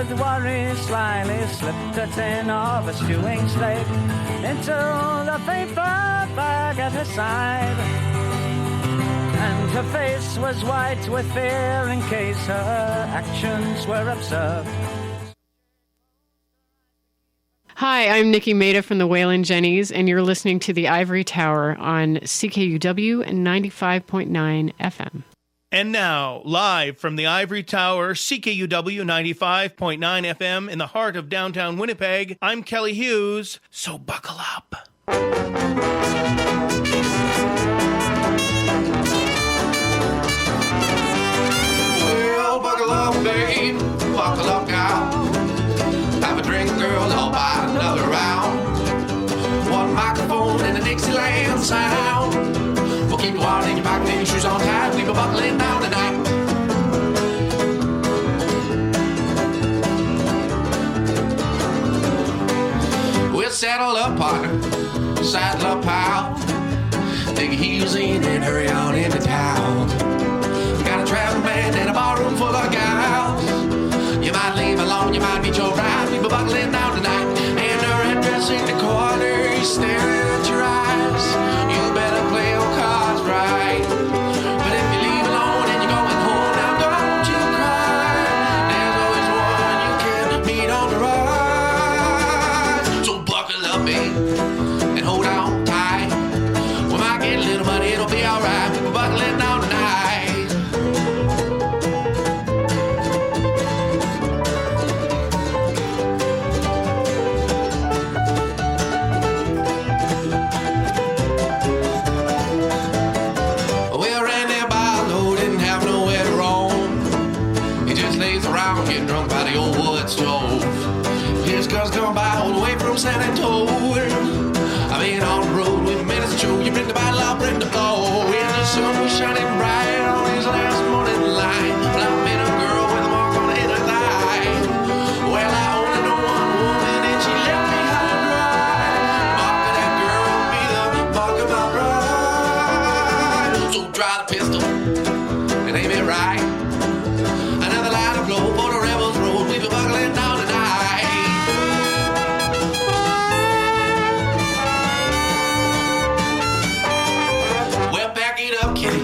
with worry slyly slipped a tin of a stewing steak into the paper bag at her side. And her face was white with fear in case her actions were observed. Hi, I'm Nikki Maida from the Wayland Jennies, and you're listening to the Ivory Tower on CKUW 95.9 FM. And now, live from the Ivory Tower, CKUW 95.9 FM in the heart of downtown Winnipeg, I'm Kelly Hughes, so buckle up. Well, buckle up, babe, buckle up now. Have a drink, girl, I'll buy another round. One microphone and a Dixieland sound. We'll keep the wallet in your pocket and your shoes on tight. We'll be buckling down tonight. We'll saddle up, partner, saddle up, pal. Take your heels in and hurry on into town. We got a traveling band and a barroom full of gals. You might leave alone, you might meet your bride. We'll be buckling down tonight. And her address in the corner, staring at your eyes. You better play your cards right. But if you leave alone and you're going home, now don't you cry. There's always one you can meet on the ride. So buckle up, babe, and hold on tight. We might get a little money, it'll be alright. We'll be buckling down tonight. Getting drunk by the old wood stove. His girls come by all the way from San Antonio. I've been on the road with minutes to show. You bring the bottle, I'll bring the blow. And the sun was shining bright on his last morning light. But I met a girl with a mark on the end of her thigh. Well, I only know one woman and she left me high and dry. Mark of that girl will be the mark of my bride. So dry the pistol and aim it right. Another light of blow for the rebels road. We be buckling down tonight. Well, back it up, kitty.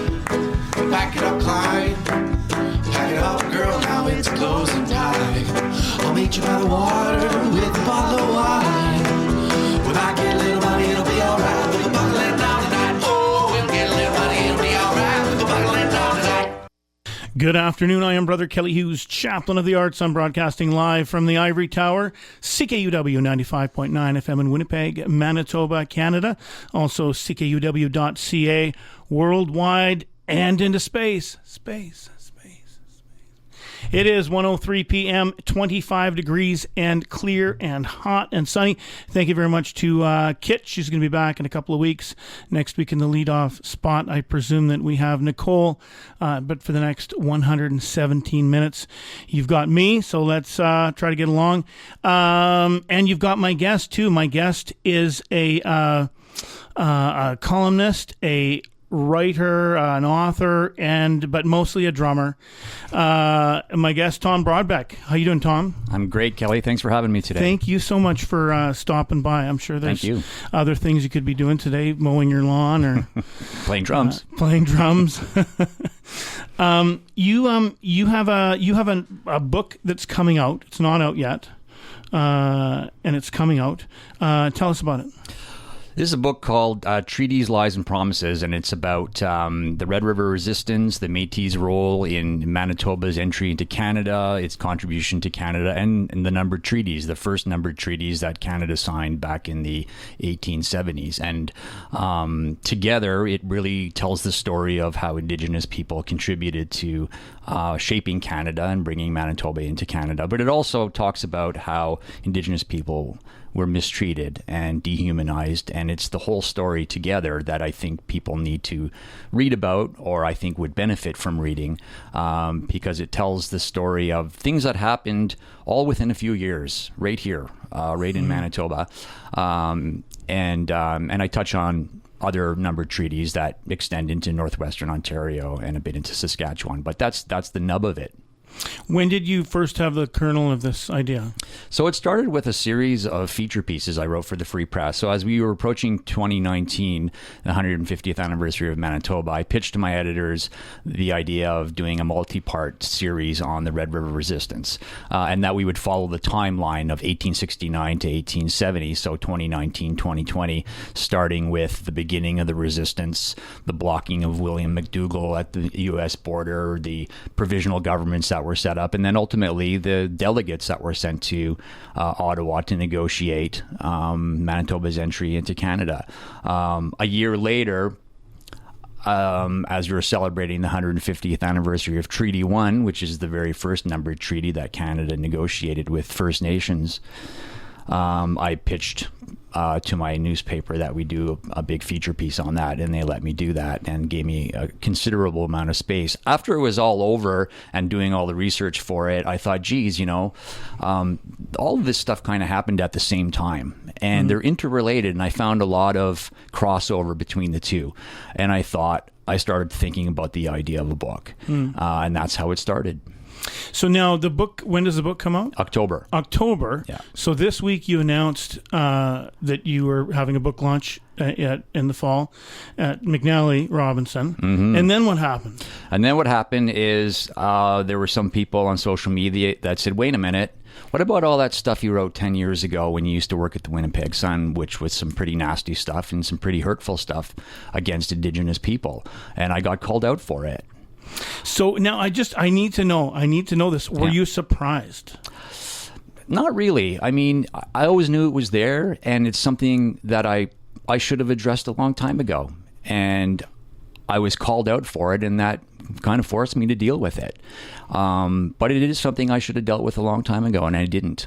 Back it up, Clyde. Pack it up, girl. Now it's closing time. I'll meet you by the water with a bottle of wine. We might get a little money, it'll be alright. We'll be buckling down tonight. Oh, we'll get a little money, it'll be alright. We'll be buckling down tonight. Good afternoon. I am Brother Kelly Hughes, Chaplain of the Arts. I'm broadcasting live from the Ivory Tower, CKUW 95.9 FM in Winnipeg, Manitoba, Canada. Also CKUW.ca, worldwide and into space. Space. It is 1:03 p.m., 25 degrees and clear and hot and sunny. Thank you very much to Kit. She's going to be back in a couple of weeks. Next week in the leadoff spot, I presume that we have Nicole. But for the next 117 minutes, you've got me. So let's try to get along. And you've got my guest, too. My guest is a columnist, a writer, an author, but mostly a drummer. My guest, Tom Brodbeck. How you doing, Tom? I'm great, Kelly. Thanks for having me today. Thank you so much for stopping by. I'm sure there's other things you could be doing today, mowing your lawn or playing drums. Playing drums. You have a book that's coming out. It's not out yet, and it's coming out. Tell us about it. This is a book called Treaties, Lies, and Promises, and it's about the Red River Resistance, the Métis' role in Manitoba's entry into Canada, its contribution to Canada, and the numbered treaties, the first numbered treaties that Canada signed back in the 1870s. And together, it really tells the story of how Indigenous people contributed to shaping Canada and bringing Manitoba into Canada. But it also talks about how Indigenous people were mistreated and dehumanized, and it's the whole story together that I think people need to read about, or I think would benefit from reading, because it tells the story of things that happened all within a few years, right here, right in Manitoba, and I touch on other numbered treaties that extend into northwestern Ontario and a bit into Saskatchewan, but that's the nub of it. When did you first have the kernel of this idea? So it started with a series of feature pieces I wrote for the Free Press. So as we were approaching 2019, the 150th anniversary of Manitoba, I pitched to my editors the idea of doing a multi-part series on the Red River Resistance, and that we would follow the timeline of 1869 to 1870, so 2019, 2020, starting with the beginning of the resistance, the blocking of William McDougall at the U.S. border, the provisional governments that were set up, and then ultimately the delegates that were sent to Ottawa to negotiate Manitoba's entry into Canada. A year later, as we were celebrating the 150th anniversary of Treaty 1, which is the very first numbered treaty that Canada negotiated with First Nations, I pitched to my newspaper that we do a big feature piece on that, and they let me do that and gave me a considerable amount of space. After it was all over and doing all the research for it, I thought, geez, all of this stuff kind of happened at the same time, and they're interrelated, and I found a lot of crossover between the two, and I started thinking about the idea of a book, and that's how it started. So now the book, when does the book come out? October. Yeah. So this week you announced that you were having a book launch in the fall at McNally Robinson. Mm-hmm. And then what happened? And then what happened is there were some people on social media that said, wait a minute, what about all that stuff you wrote 10 years ago when you used to work at the Winnipeg Sun, which was some pretty nasty stuff and some pretty hurtful stuff against Indigenous people? And I got called out for it. So now I need to know this. Were you surprised? Not really. I mean, I always knew it was there, and it's something that I should have addressed a long time ago. And I was called out for it, and that kind of forced me to deal with it. But it is something I should have dealt with a long time ago, and I didn't.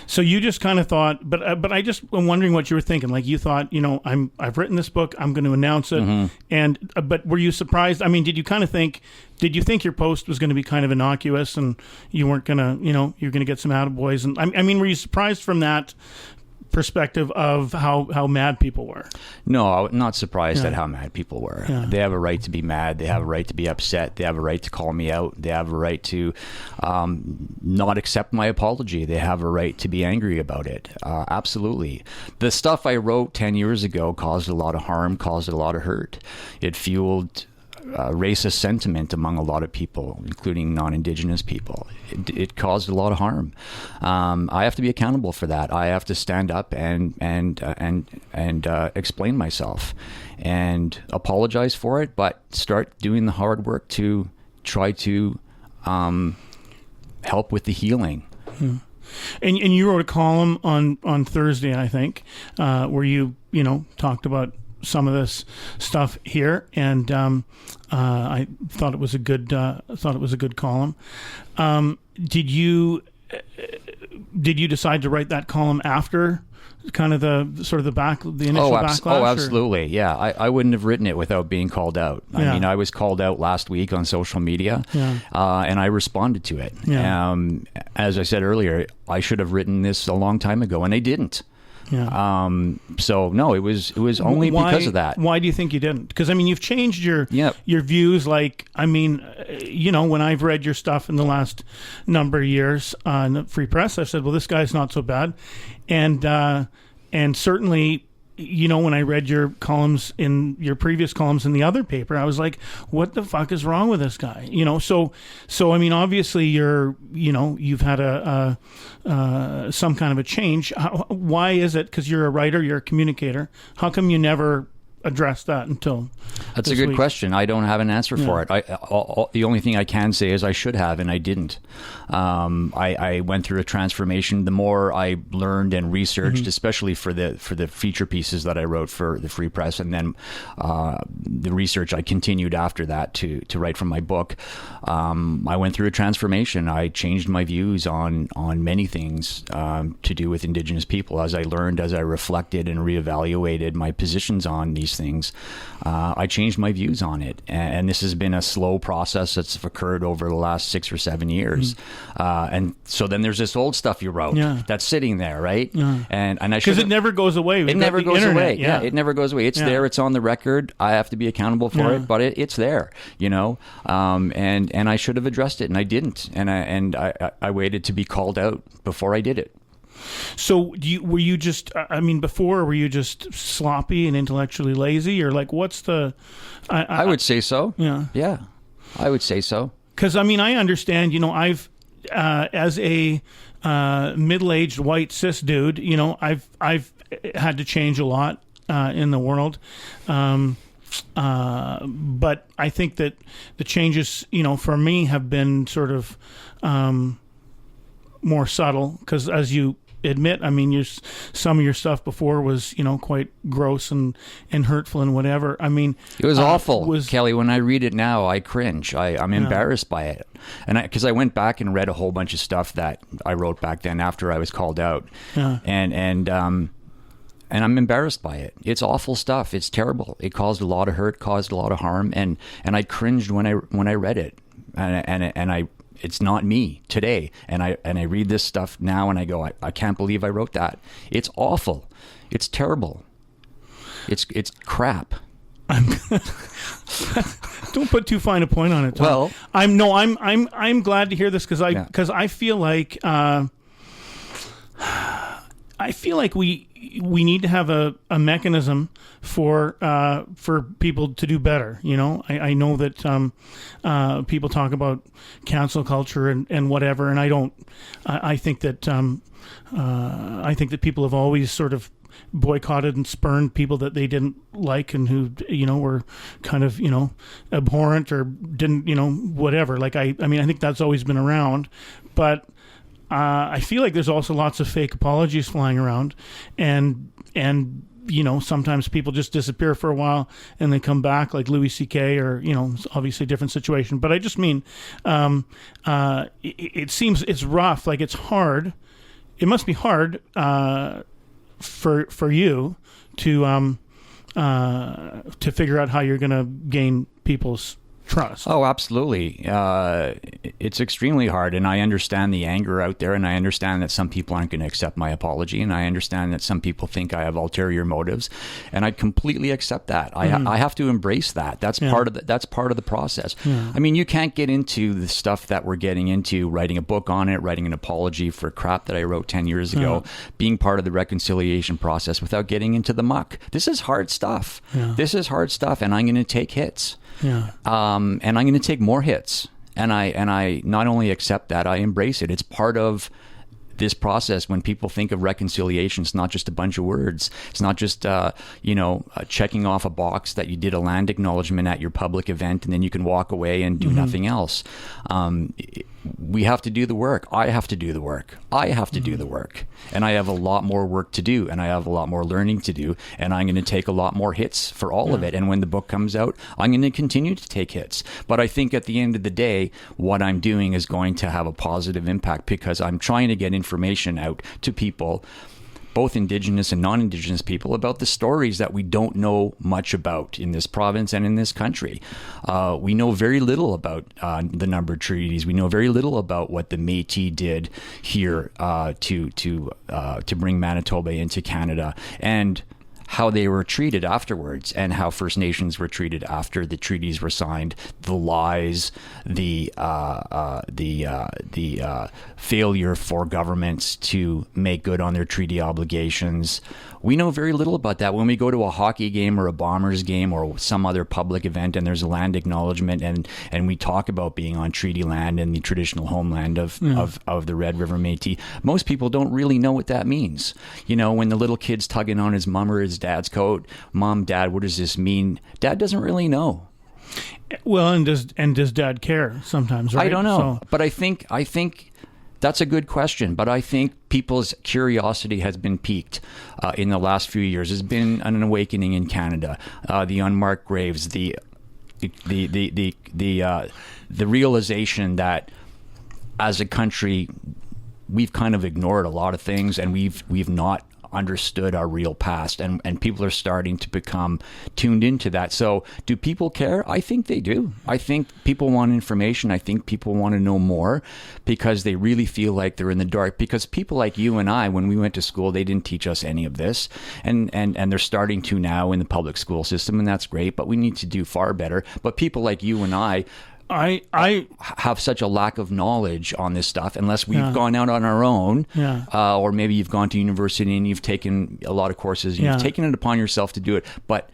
So you just kind of thought, but I'm wondering what you were thinking. Like you thought, I've written this book, I'm going to announce it, but were you surprised? I mean, did you think your post was going to be kind of innocuous and you weren't going to, you're going to get some attaboys? And I mean, were you surprised from that perspective of how mad people were? No, I'm not surprised at how mad people were. Yeah. They have a right to be mad. They have a right to be upset. They have a right to call me out. They have a right to not accept my apology. They have a right to be angry about it. Absolutely. The stuff I wrote 10 years ago caused a lot of harm, caused a lot of hurt. It fueled racist sentiment among a lot of people, including non-Indigenous people. It caused a lot of harm. I have to be accountable for that. I have to stand up and explain myself and apologize for it, but start doing the hard work to try to help with the healing. Hmm. And you wrote a column on Thursday, I think, where you talked about some of this stuff here, and I thought it was a good column. Did you decide to write that column after kind of the initial backlash? Oh, absolutely. Yeah, I wouldn't have written it without being called out. I mean, I was called out last week on social media, and I responded to it. Yeah. As I said earlier, I should have written this a long time ago, and I didn't. Yeah. So no, it was only because of that. Why do you think you didn't? Because I mean, you've changed your views. Like, I mean, when I've read your stuff in the last number of years on the Free Press, I've said, well, this guy's not so bad, and certainly, when I read your columns in your previous columns in the other paper, I was like, what the fuck is wrong with this guy? So I mean, obviously you've had some kind of a change. Why is it? Because you're a writer, you're a communicator. How come you never addressed that until That's a good question. I don't have an answer for it. The only thing I can say is I should have, and I didn't. I went through a transformation. The more I learned and researched, especially for the feature pieces that I wrote for the Free Press, and then the research I continued after that to write for my book, I went through a transformation. I changed my views on many things to do with Indigenous people as I learned, as I reflected and reevaluated my positions on these these things, I changed my views on it. And this has been a slow process that's occurred over the last 6 or 7 years. And so then there's this old stuff you wrote that's sitting there, right? And I should, because it never goes away. It never goes away. Yeah, it never goes away. It's there. It's on the record. I have to be accountable for it, but it's there, you know. And I should have addressed it, and I didn't. And I waited to be called out before I did it. So were you just, I mean, before, were you just sloppy and intellectually lazy, or like, what's the... I would say so. Yeah, I would say so. Because, I mean, I understand, you know, I've, as a middle-aged white cis dude, you know, I've had to change a lot in the world. But I think that the changes, you know, for me have been sort of more subtle, because as you admit, I mean, some of your stuff before was, you know, quite gross and hurtful and whatever. I mean, it was awful, Kelly. When I read it now, I cringe. I'm embarrassed by it, and because I went back and read a whole bunch of stuff that I wrote back then after I was called out, and I'm embarrassed by it. It's awful stuff. It's terrible. It caused a lot of hurt, caused a lot of harm, and I cringed when I read it, and I. It's not me today, and I read this stuff now, and I go, I can't believe I wrote that. It's awful. It's terrible. It's crap. Don't put too fine a point on it, Tom. Well, I'm glad to hear this, because I feel like we need to have a mechanism for people to do better. You know, I know that people talk about cancel culture and whatever, and I think that people have always sort of boycotted and spurned people that they didn't like and who, you know, were kind of, you know, abhorrent or didn't, you know, whatever. Like I mean, I think that's always been around, but I feel like there's also lots of fake apologies flying around, and you know, sometimes people just disappear for a while and then come back, like Louis C.K. or, you know, it's obviously a different situation. But I just mean, it seems it's rough, like it's hard. It must be hard for you to figure out how you're going to gain people's trust. Oh, absolutely. It's extremely hard, and I understand the anger out there, and I understand that some people aren't going to accept my apology, and I understand that some people think I have ulterior motives, and I completely accept that. I have to embrace that. That's part of the process. I mean, you can't get into the stuff that we're getting into, writing a book on it, writing an apology for crap that I wrote 10 years ago, being part of the reconciliation process without getting into the muck. This is hard stuff. This is hard stuff, and I'm going to take hits. And I'm going to take more hits, and I not only accept that, I embrace it. It's part of this process. When people think of reconciliation, it's not just a bunch of words. It's not just checking off a box that you did a land acknowledgement at your public event and then you can walk away and do nothing else. We have to do the work. I have to do the work. Do the work. And I have a lot more work to do, and I have a lot more learning to do, and I'm going to take a lot more hits for all of it. And when the book comes out, I'm going to continue to take hits. But I think at the end of the day, what I'm doing is going to have a positive impact, because I'm trying to get information out to people, both Indigenous and non-Indigenous people, about the stories that we don't know much about in this province and in this country. We know very little about the numbered treaties. We know very little about what the Métis did here to bring Manitoba into Canada, and how they were treated afterwards, and how First Nations were treated after the treaties were signed. The lies, the failure for governments to make good on their treaty obligations. We know very little about that. When we go to a hockey game or a Bombers game or some other public event and there's a land acknowledgement and we talk about being on treaty land and the traditional homeland of the Red River Métis, most people don't really know what that means. You know, when the little kid's tugging on his mom or his dad's coat, Mom, Dad, what does this mean? Dad doesn't really know. Well, and does Dad care sometimes, right? I don't know. But I think that's a good question, but I think people's curiosity has been piqued in the last few years. There's been an awakening in Canada. The unmarked graves, the realization that as a country we've kind of ignored a lot of things, and we've not understood our real past, and people are starting to become tuned into that. So do people care? I think they do. I think people want information. I think people want to know more because they really feel like they're in the dark, because people like you and I, when we went to school, they didn't teach us any of this, and they're starting to now in the public school system, and that's great, but we need to do far better. But people like you and I have such a lack of knowledge on this stuff unless we've gone out on our own, or maybe you've gone to university and you've taken a lot of courses and you've taken it upon yourself to do it. But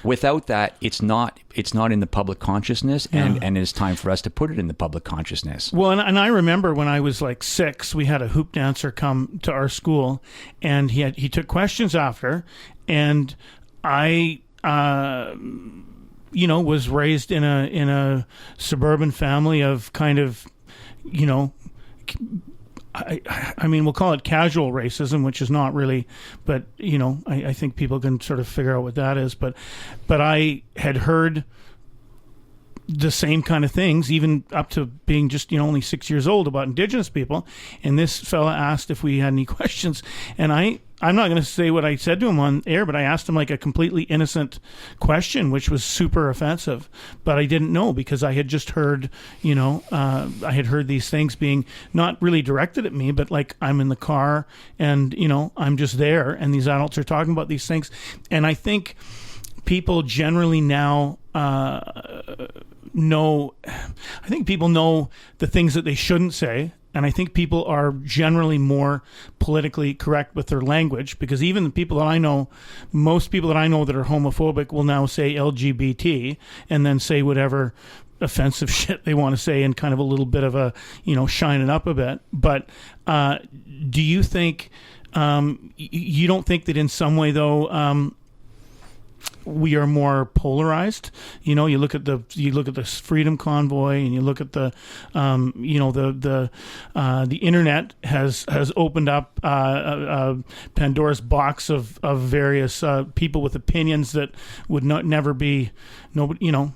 without that, it's not in the public consciousness, and it's time for us to put it in the public consciousness. Well, and I remember when I was like 6, we had a hoop dancer come to our school, and he took questions after, and I was raised in a suburban family of kind of, I mean, we'll call it casual racism, which is not really, but I think people can sort of figure out what that is. But I had heard the same kind of things, even up to being just only 6 years old, about Indigenous people. And this fella asked if we had any questions, and I'm not going to say what I said to him on air, but I asked him like a completely innocent question, which was super offensive. But I didn't know, because I had just heard, I had heard these things being not really directed at me, but like I'm in the car and, I'm just there, and these adults are talking about these things. And I think people generally now people know the things that they shouldn't say. And I think people are generally more politically correct with their language, because even the people that I know, most people that I know that are homophobic will now say LGBT and then say whatever offensive shit they want to say in kind of a little bit of a, shine it up a bit. But do you think, you don't think that in some way though, we are more polarized? You look at the Freedom Convoy, and you look at the internet has opened up Pandora's box of various people with opinions that would never be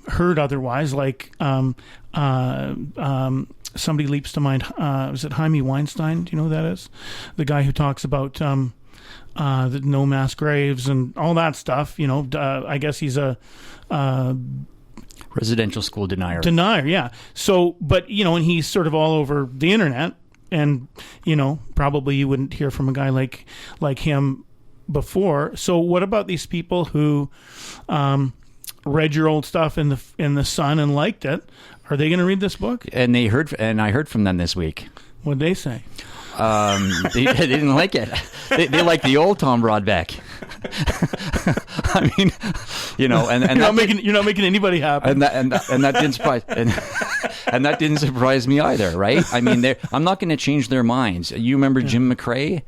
heard otherwise. Like somebody leaps to mind. Is it Jaime Weinstein? Do you know who that is? The guy who talks about the no mass graves and all that stuff. I guess he's a residential school denier. Yeah. So, but and he's sort of all over the internet, and probably you wouldn't hear from a guy like him before. So, what about these people who read your old stuff in the Sun and liked it? Are they going to read this book? And I heard from them this week. What'd they say? They didn't like it. They like the old Tom Brodbeck. I mean, and you're not making anybody happy. And that didn't surprise and that didn't surprise me either, right? I mean, I'm not going to change their minds. You remember Jim McRae?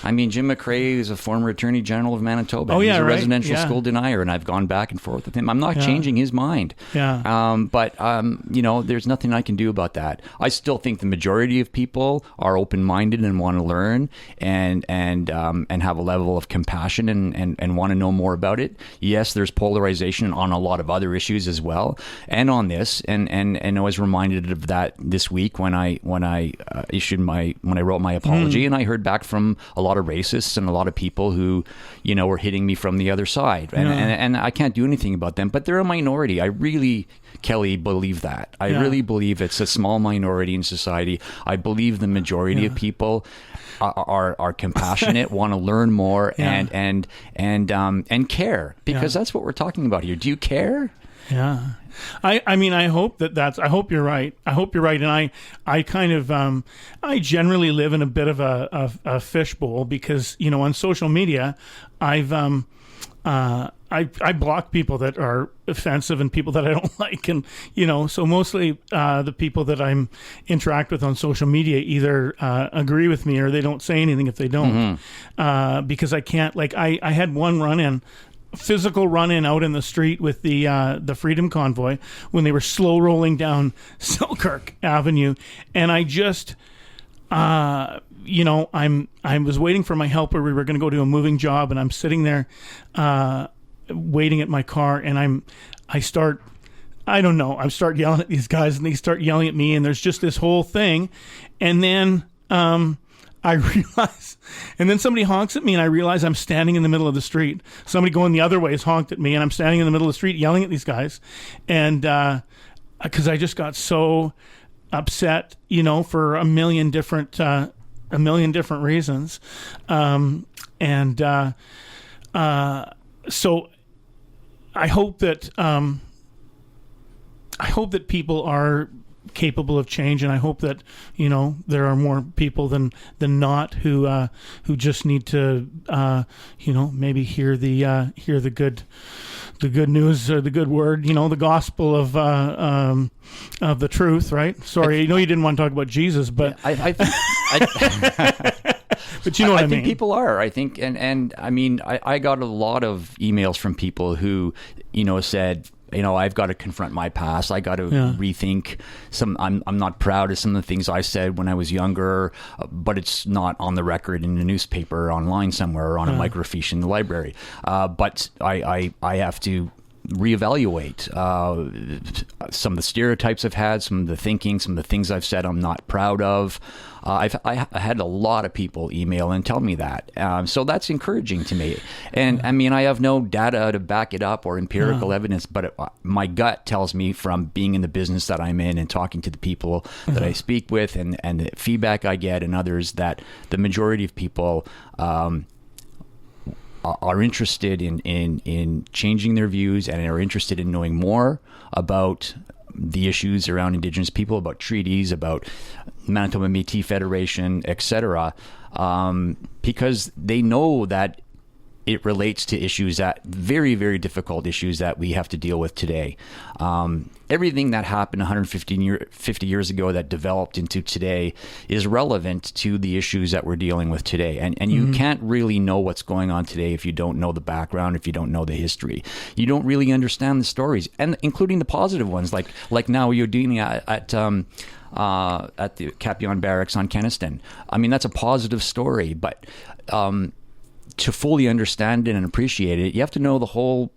I mean, Jim McRae is a former Attorney General of Manitoba. He's a residential school denier, and I've gone back and forth with him. I'm not changing his mind. But there's nothing I can do about that. I still think the majority of people are open-minded and want to learn and have a level of compassion and want to know more about it. Yes, there's polarization on a lot of other issues as well, and on this. And I was reminded of that this week when I wrote my apology, and I heard back from a lot of racists and a lot of people who, were hitting me from the other side. And I can't do anything about them, but they're a minority. I really, Kelly, believe that. I really believe it's a small minority in society. I believe the majority of people are compassionate, want to learn more, and care, because that's what we're talking about here. Do you care? Yeah. I mean, I hope I hope you're right. And I kind of, I generally live in a bit of a fishbowl, because, on social media, I block people that are offensive and people that I don't like. And, so mostly the people that I'm interact with on social media either agree with me or they don't say anything if they don't. Because I can't, I had one physical run-in out in the street with the Freedom Convoy when they were slow rolling down Selkirk Avenue, and I just I was waiting for my helper. We were going to go to a moving job, and I'm sitting there waiting at my car, and I start yelling at these guys, and they start yelling at me, and there's just this whole thing, and then I realize, and then somebody honks at me, and I realize I'm standing in the middle of the street. Somebody going the other way has honked at me, and I'm standing in the middle of the street yelling at these guys. And because I just got so upset, for a million different reasons. So I hope that people are capable of change, and I hope that there are more people than not who just need to maybe hear the good news, or the good word, the gospel of the truth, right? Sorry, you didn't want to talk about Jesus, but I but you know what I mean. I think people are. I think, and I mean, I got a lot of emails from people who, said, I've got to confront my past. I got to rethink some. I'm not proud of some of the things I said when I was younger, but it's not on the record in the newspaper, or online somewhere, or on a microfiche in the library. But I have to reevaluate some of the stereotypes I've had, some of the thinking, some of the things I've said I'm not proud of. I had a lot of people email and tell me that. So that's encouraging to me. And I mean, I have no data to back it up or empirical evidence, but my gut tells me from being in the business that I'm in and talking to the people that I speak with, and the feedback I get and others, that the majority of people are interested in changing their views, and are interested in knowing more about the issues around Indigenous people, about treaties, about Manitoba Métis Federation, etc., because they know that it relates to issues, that very, very difficult issues that we have to deal with today. Everything that happened 150 years ago that developed into today is relevant to the issues that we're dealing with today. And you can't really know what's going on today if you don't know the background, if you don't know the history. You don't really understand the stories, and including the positive ones, like now you're dealing at the Capion Barracks on Kenniston. I mean, that's a positive story, but to fully understand it and appreciate it, you have to know the whole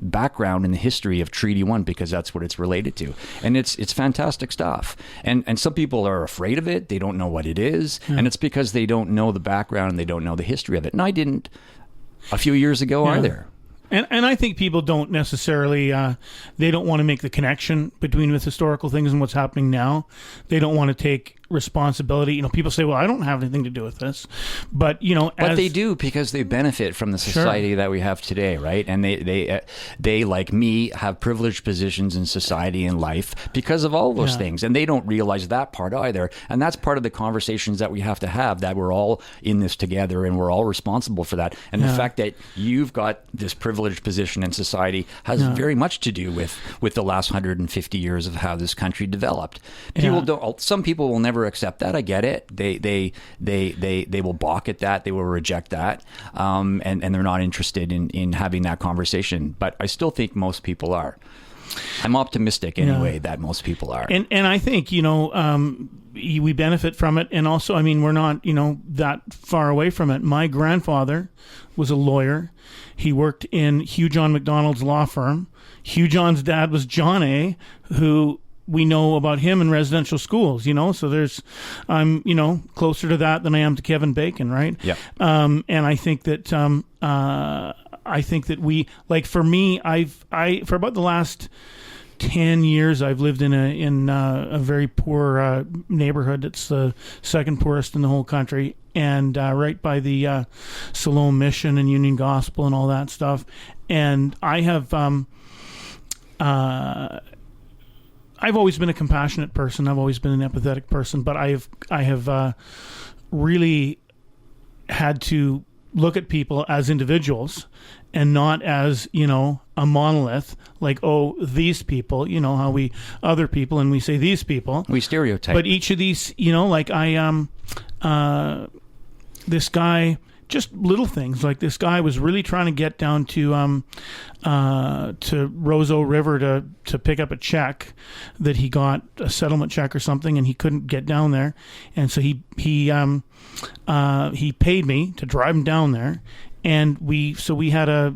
background and the history of Treaty 1, because that's what it's related to. And it's fantastic stuff. And some people are afraid of it. They don't know what it is. And it's because they don't know the background and they don't know the history of it. And I didn't a few years ago either. And I think people don't necessarily, they don't want to make the connection between with historical things and what's happening now. They don't want to take responsibility. People say, well, I don't have anything to do with this. But, But they do, because they benefit from the society that we have today, right? And they, like me, have privileged positions in society and life because of all those things. And they don't realize that part either. And that's part of the conversations that we have to have, that we're all in this together and we're all responsible for that. And the fact that you've got this privileged position in society has very much to do with the last 150 years of how this country developed. Some people will never accept that. I get it. They will balk at that. They will reject that, and they're not interested in having that conversation. But I still think most people are. I'm optimistic anyway that most people are. And I think we benefit from it, and also, I mean, we're not that far away from it. My grandfather was a lawyer. He worked in Hugh John McDonald's law firm. Hugh John's dad was John A., who we know about him in residential schools, so I'm closer to that than I am to Kevin Bacon, right? Yeah. And I think that we, like, for me, for about the last 10 years, I've lived in a very poor neighborhood. It's the second poorest in the whole country, and right by the Siloam Mission and Union Gospel and all that stuff. And I have I've always been a compassionate person. I've always been an empathetic person, but I have really had to look at people as individuals and not as, a monolith, like, oh, these people, how we other people, and we say these people. We stereotype. But each of these, like this guy, just little things, like this guy was really trying to get down to Roseau River to pick up a check that he got, a settlement check or something, and he couldn't get down there, and so he paid me to drive him down there, and we had a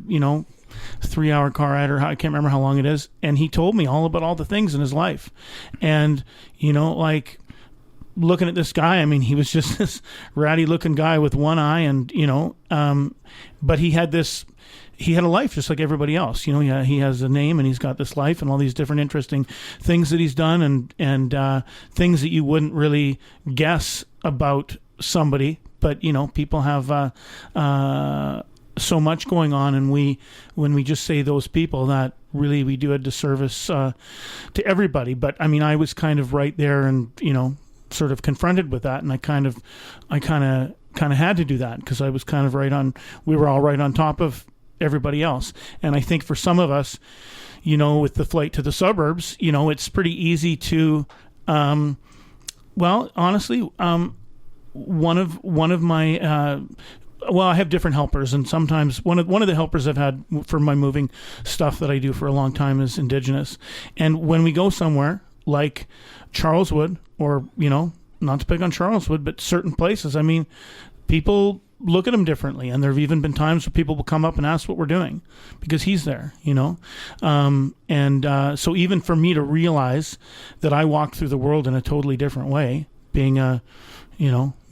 3-hour car ride, or I can't remember how long it is, and he told me all about all the things in his life, and looking at this guy, I mean, he was just this ratty looking guy with one eye, and but he had a life just like everybody else. He has a name, and he's got this life and all these different interesting things that he's done, and things that you wouldn't really guess about somebody. But people have so much going on, and when we just say those people, that really we do a disservice to everybody. But I mean, I was kind of right there, and sort of confronted with that, and I kind of had to do that, because I was kind of we were all right on top of everybody else. And I think for some of us, with the flight to the suburbs, it's pretty easy to, honestly, one of my, I have different helpers, and sometimes one of the helpers I've had for my moving stuff that I do for a long time is Indigenous. And when we go somewhere like Charleswood, or, not to pick on Charleswood, but certain places, I mean, people look at him differently. And there have even been times where people will come up and ask what we're doing because he's there, so even for me to realize that I walk through the world in a totally different way, being a,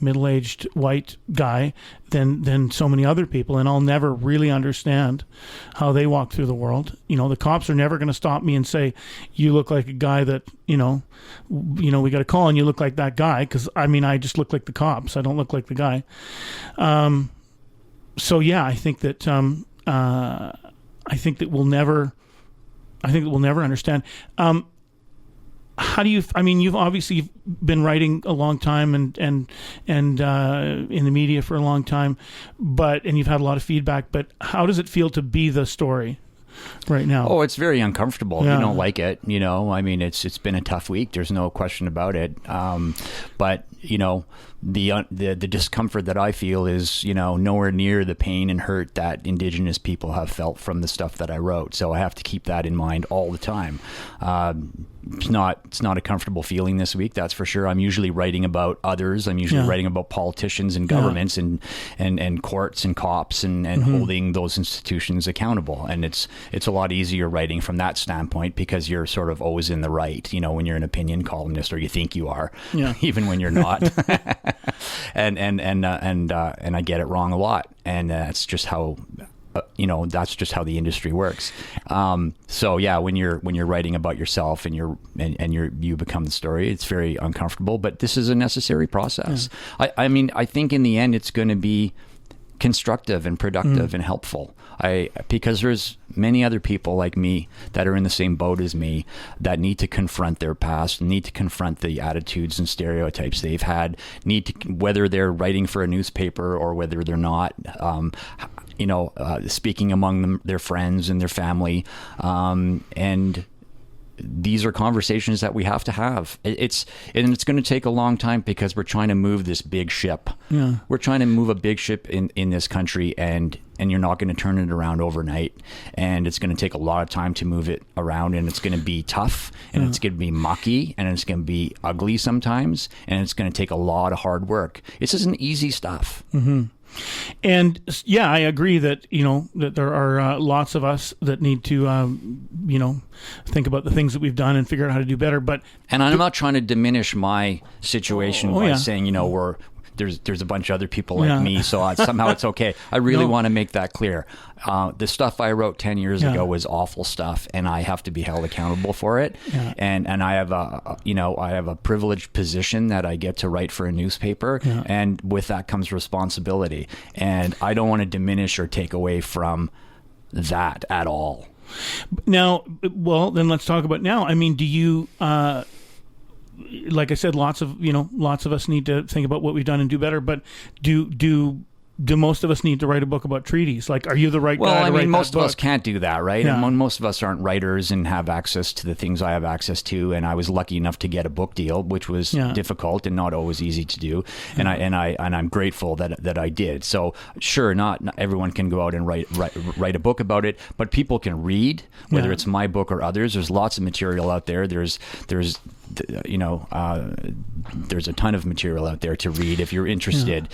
middle-aged white guy than so many other people, and I'll never really understand how they walk through the world. The cops are never going to stop me and say, you look like a guy that, we got a call and you look like that guy, because I mean, I just look like the cops. I don't look like the guy. So yeah, I think that we'll never understand. How do you? I mean, you've obviously been writing a long time and in the media for a long time, and you've had a lot of feedback. But how does it feel to be the story right now? Oh, it's very uncomfortable. Yeah. You don't like it. I mean, it's been a tough week. There's no question about it. But the discomfort that I feel is, nowhere near the pain and hurt that Indigenous people have felt from the stuff that I wrote. So I have to keep that in mind all the time. It's not a comfortable feeling this week, that's for sure. I'm usually writing about others. I'm usually writing about politicians and governments and courts and cops and holding those institutions accountable. And it's a lot easier writing from that standpoint, because you're sort of always in the right, when you're an opinion columnist, or you think you are, even when you're not. and I get it wrong a lot. And that's just how the industry works. So yeah, when you're writing about yourself and you become the story, it's very uncomfortable, but this is a necessary process. Yeah. I mean, I think in the end, it's going to be constructive and productive and helpful. Because there's many other people like me that are in the same boat as me that need to confront their past, need to confront the attitudes and stereotypes they've had, whether they're writing for a newspaper or whether they're not, speaking among their friends and their family. And these are conversations that we have to have. It's going to take a long time, because we're trying to move this big ship. Yeah. We're trying to move a big ship in this country, and you're not going to turn it around overnight. And it's going to take a lot of time to move it around, and it's going to be tough, and it's going to be mucky, and it's going to be ugly sometimes, and it's going to take a lot of hard work. This isn't easy stuff. Mm-hmm. And yeah, I agree that, that there are lots of us that need to, think about the things that we've done and figure out how to do better. And I'm not trying to diminish my situation by saying, there's a bunch of other people like me, so somehow it's okay. I really want to make that clear. The stuff I wrote 10 years ago was awful stuff, and I have to be held accountable for it. Yeah. And I have a privileged position that I get to write for a newspaper, and with that comes responsibility. And I don't want to diminish or take away from that at all. Now, well, then let's talk about now. I mean, do you? Like I said, lots of us need to think about what we've done and do better. But do most of us need to write a book about treaties? Like, are you the right guy to write that book? Well, I mean, most of us can't do that, right? Yeah. And most of us aren't writers and have access to the things I have access to. And I was lucky enough to get a book deal, which was difficult and not always easy to do. And I'm grateful that I did. So sure, not everyone can go out and write a book about it, but people can read, whether it's my book or others. There's lots of material out there. There's there's a ton of material out there to read if you're interested.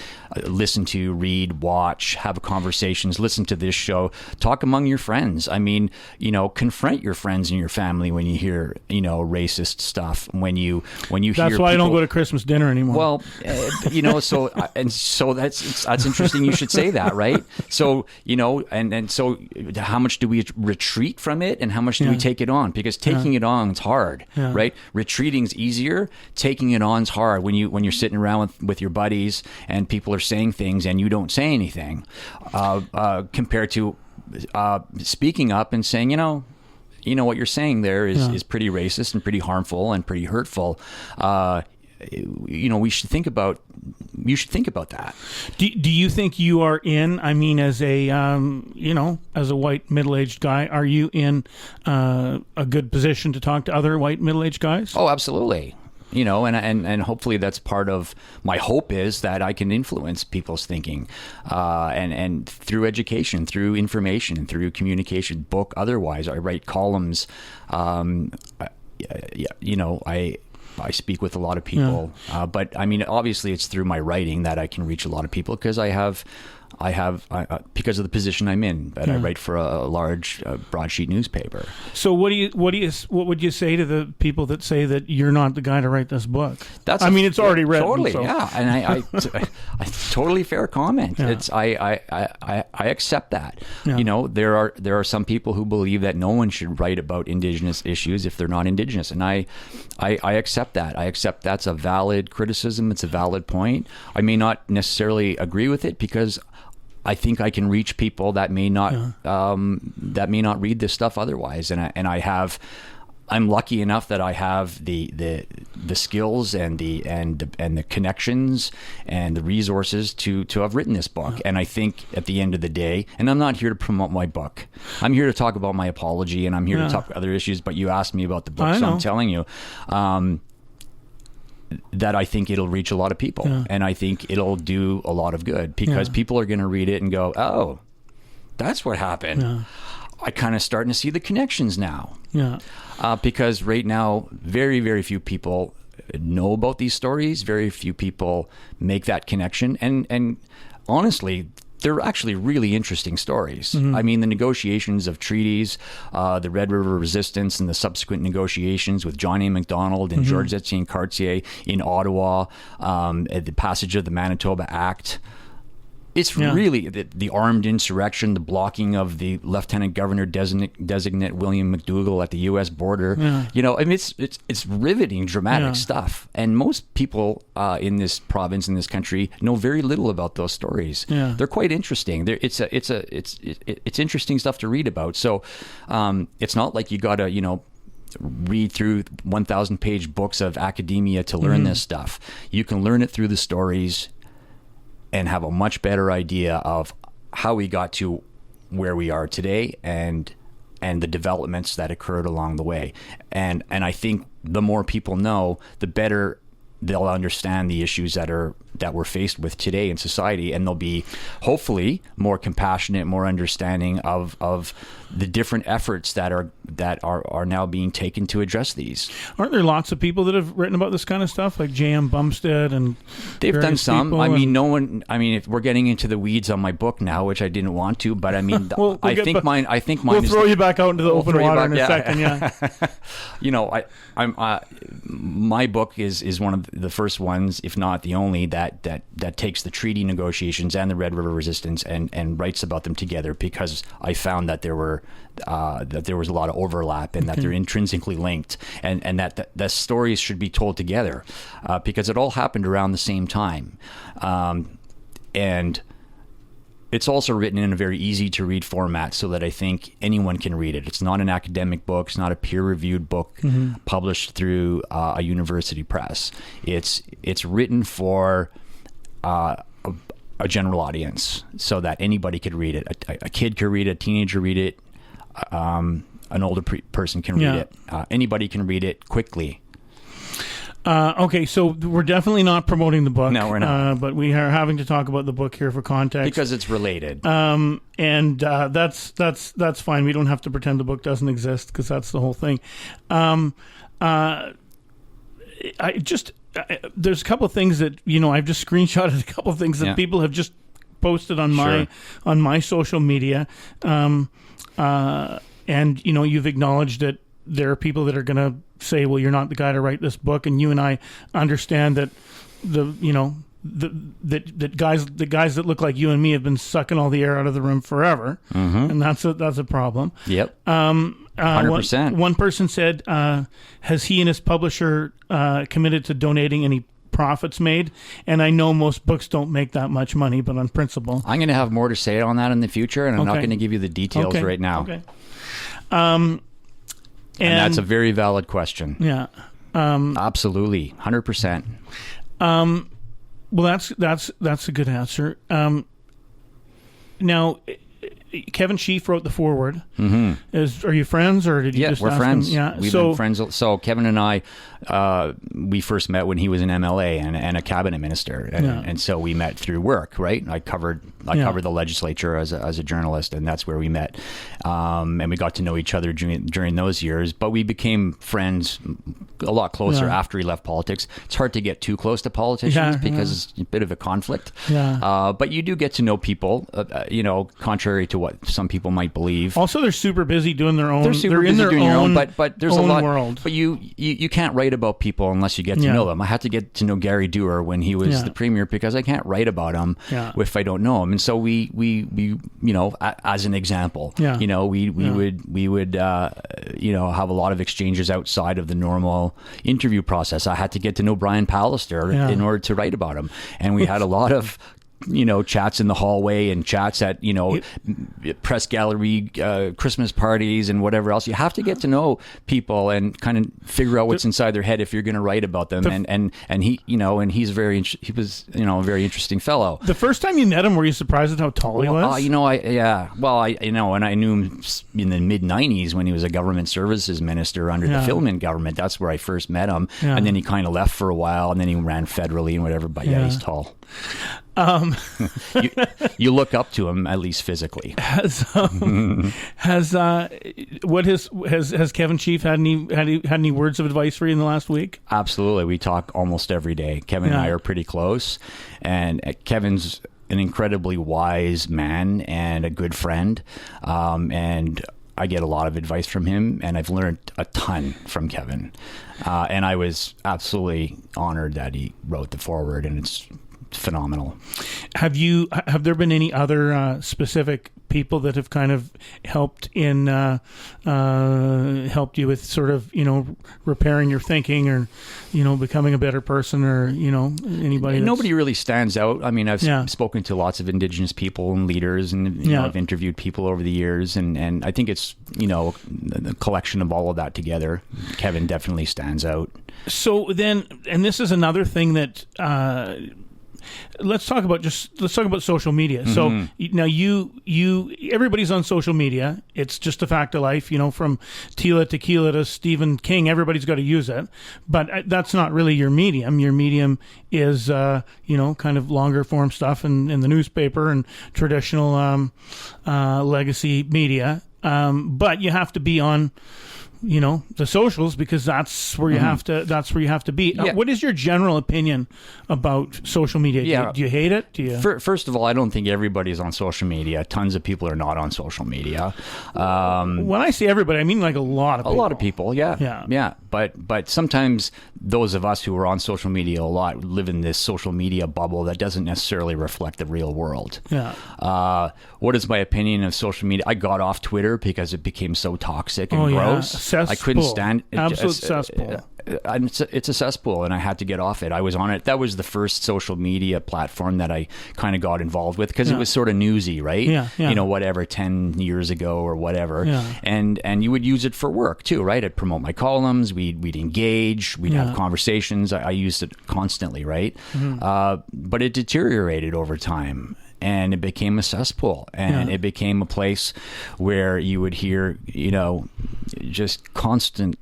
Listen to, read, watch, have conversations, listen to this show, talk among your friends. I mean, confront your friends and your family when you hear, racist stuff, when you hear That's why I don't go to Christmas dinner anymore. Well, so that's interesting. You should say that, right? So, and so how much do we retreat from it and how much do we take it on? Because taking it on is hard, right? Retreating's easier. Taking it on's hard when you're sitting around with your buddies and people are saying things and you don't say anything, compared to speaking up and saying, what you're saying there is pretty racist and pretty harmful and pretty hurtful. You should think about that. Do you think you are in, as a, as a white middle-aged guy, are you in a good position to talk to other white middle-aged guys? Oh, absolutely. And hopefully that's part of my hope, is that I can influence people's thinking, and through education, through information, through communication, book, otherwise. I write columns. I speak with a lot of people, but obviously it's through my writing that I can reach a lot of people, because I have because of the position I'm in, that I write for a large broadsheet newspaper. So what would you say to the people that say that you're not the guy to write this book? It's already written. Totally, so. yeah, and I totally fair comment. Yeah. It's I accept that. Yeah. There are some people who believe that no one should write about Indigenous issues if they're not Indigenous, and I accept that. I accept that's a valid criticism. It's a valid point. I may not necessarily agree with it, because I think I can reach people that may not read this stuff otherwise, and I'm lucky enough that I have the skills and the connections and the resources to have written this book. And I think at the end of the day, and I'm not here to promote my book, I'm here to talk about my apology, and I'm here to talk about other issues. But you asked me about the book, so I'm telling you. That I think it'll reach a lot of people, and I think it'll do a lot of good, because people are going to read it and go, "Oh, that's what happened." Yeah. I kind of starting to see the connections now. Yeah. Because right now, very, very few people know about these stories. Very few people make that connection, and honestly, they're actually really interesting stories. Mm-hmm. The negotiations of treaties, the Red River Resistance, and the subsequent negotiations with John A. Macdonald and Georges Etienne Cartier in Ottawa, the passage of the Manitoba Act. It's really the armed insurrection, the blocking of the Lieutenant Governor designate William McDougall at the U.S. border. Yeah. It's riveting, dramatic stuff. And most people in this province, in this country, know very little about those stories. Yeah. They're quite interesting. It's interesting stuff to read about. So it's not like you got to read through 1,000-page books of academia to learn this stuff. You can learn it through the stories and have a much better idea of how we got to where we are today, and the developments that occurred along the way. And I think the more people know, the better they'll understand the issues that we're faced with today in society, and they'll be hopefully more compassionate, more understanding of the different efforts that are now being taken to address these. Aren't there lots of people that have written about this kind of stuff, like J.M. Bumstead and they've done some? No one. If we're getting into the weeds on my book now, which I didn't want to, but I think mine. We'll throw you back out into the open water in a second. Yeah. My book is one of the first ones, if not the only, that takes the treaty negotiations and the Red River Resistance and writes about them together, because I found that there was a lot of overlap, and that they're intrinsically linked, and that the stories should be told together, because it all happened around the same time, and it's also written in a very easy to read format, so that I think anyone can read it. It's not an academic book. It's not a peer-reviewed book published through a university press. It's written for a general audience, so that anybody could read it. A kid could read it, a teenager read it, an older person can read it. Anybody can read it quickly. Okay, so we're definitely not promoting the book. No, we're not. But we are having to talk about the book here for context, because it's related. And that's fine. We don't have to pretend the book doesn't exist, because that's the whole thing. there's a couple of things that I've just screenshotted a couple of things that people have just posted on my social media, and you've acknowledged that there are people that are going to say, well, you're not the guy to write this book, and you and I understand that the guys that look like you and me have been sucking all the air out of the room forever, and that's a problem. Yep. 100%. One person said, has he and his publisher committed to donating any profits made? And I know most books don't make that much money, but on principle, I'm going to have more to say on that in the future, and I'm not going to give you the details right now. Okay. And that's a very valid question. Yeah. Absolutely. 100%. Well, that's a good answer. Now, Kevin Sheaf wrote the foreword. Are you friends, or did you just we're ask friends. him? Yeah, we've been friends. So Kevin and I, we first met when he was an MLA and a cabinet minister, and so we met through work. Right, I covered the legislature as a journalist, and that's where we met. And we got to know each other during those years. But we became friends a lot closer after he left politics. It's hard to get too close to politicians because it's a bit of a conflict. Yeah. But you do get to know people, contrary to what some people might believe. Also, they're super busy doing their own. They're in their own, but there's a lot. World. But you can't write about people unless you get to know them. I had to get to know Gary Dewar when he was the premier, because I can't write about him if I don't know him. And so we as an example, we would have a lot of exchanges outside of the normal interview process. I had to get to know Brian Pallister in order to write about him, and we had a lot of chats in the hallway and chats at press gallery, Christmas parties, and whatever else. You have to get to know people and kind of figure out what's inside their head if you're going to write about them. And he he was a very interesting fellow. The first time you met him, were you surprised at how tall he was? And I knew him in the mid '90s when he was a government services minister under the Philman government. That's where I first met him, and then he kind of left for a while, and then he ran federally and whatever. But he's tall. You look up to him, at least physically. Has Kevin Sheaf had any words of advice for you in the last week? Absolutely. We talk almost every day. Kevin and I are pretty close, and Kevin's an incredibly wise man and a good friend, and I get a lot of advice from him, and I've learned a ton from Kevin, and I was absolutely honored that he wrote the foreword, and it's phenomenal. Have there been any other specific people that have kind of helped you with sort of repairing your thinking, or becoming a better person, or anybody? Nobody really stands out. I mean, I've spoken to lots of Indigenous people and leaders, and I've interviewed people over the years, and I think it's the collection of all of that together. Kevin definitely stands out. So then, and this is another thing that let's talk about social media. So now everybody's on social media. It's just a fact of life, from Tila Tequila to Stephen King. Everybody's got to use it, but that's not really your medium. Your medium is, kind of longer form stuff in the newspaper and traditional legacy media. But you have to be on the socials, because that's where you have to be. What is your general opinion about social media? Do you hate it? First of all, I don't think everybody's on social media. Tons of people are not on social media. When I say everybody, I mean like a lot of people. A lot of people, yeah. But sometimes those of us who are on social media a lot live in this social media bubble that doesn't necessarily reflect the real world. What is my opinion of social media? I got off Twitter because it became so toxic and gross. Cesspool. I couldn't stand it. Absolute cesspool. It's a cesspool, and I had to get off it. I was on it. That was the first social media platform that I kind of got involved with, because it was sort of newsy, right? Whatever, 10 years ago or whatever. And you would use it for work too, right? I'd promote my columns. We'd engage. We'd have conversations. I used it constantly, right? But it deteriorated over time. And it became a cesspool, and it became a place where you would hear, just constant,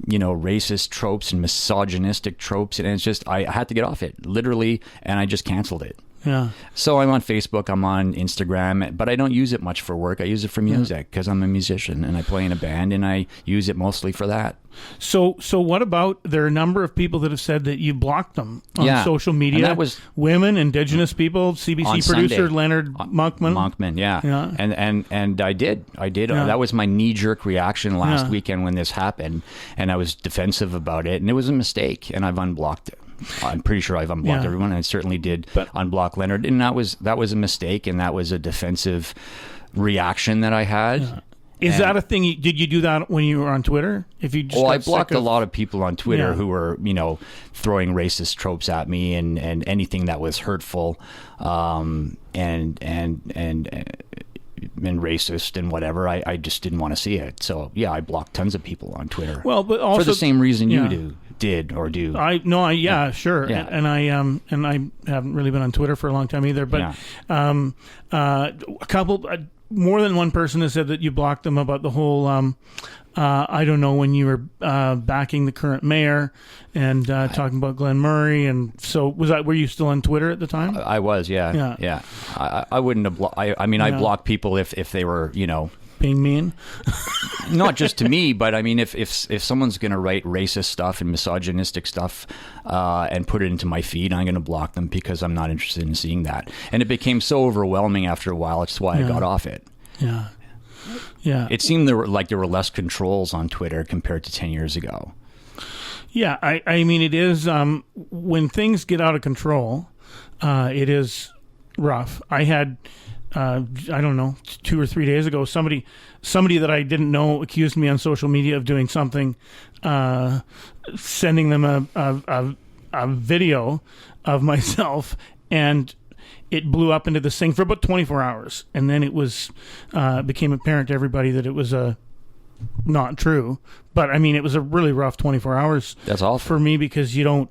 racist tropes and misogynistic tropes. And it's just, I had to get off it, literally, and I just canceled it. Yeah. So I'm on Facebook, I'm on Instagram, but I don't use it much for work. I use it for music because I'm a musician and I play in a band, and I use it mostly for that. So what about, there are a number of people that have said that you blocked them on social media. And that was women, Indigenous people, CBC producer Sunday. Leonard Monkman. Yeah. And I did. That was my knee-jerk reaction last weekend when this happened, and I was defensive about it, and it was a mistake, and I've unblocked it. I'm pretty sure I've unblocked everyone, and I certainly did unblock Leonard, and that was a mistake, and that was a defensive reaction that I had. Yeah. Is that a thing? Did you do that when you were on Twitter? If you just I blocked a lot of people on Twitter who were, throwing racist tropes at me and anything that was hurtful, and racist and whatever. I just didn't want to see it. So I blocked tons of people on Twitter. Well, but also for the same reason you did. Sure. Yeah. And I haven't really been on Twitter for a long time either. But more than one person has said that you blocked them about the whole, I don't know, when you were backing the current mayor and talking about Glenn Murray. And so were you still on Twitter at the time? I was, yeah. I wouldn't have blocked. I blocked people if they were, being mean. Not just to me, but I mean, if someone's going to write racist stuff and misogynistic stuff and put it into my feed, I'm going to block them because I'm not interested in seeing that. And it became so overwhelming after a while. It's why I got off it. Yeah. It seemed there were less controls on Twitter compared to 10 years ago. Yeah, I mean, it is when things get out of control, it is rough. I had. I don't know, 2 or 3 days ago, somebody that I didn't know accused me on social media of doing something, sending them a video of myself, and it blew up into this thing for about 24 hours. And then it was became apparent to everybody that it was not true. But I mean, it was a really rough 24 hours. That's awful for me, because you don't,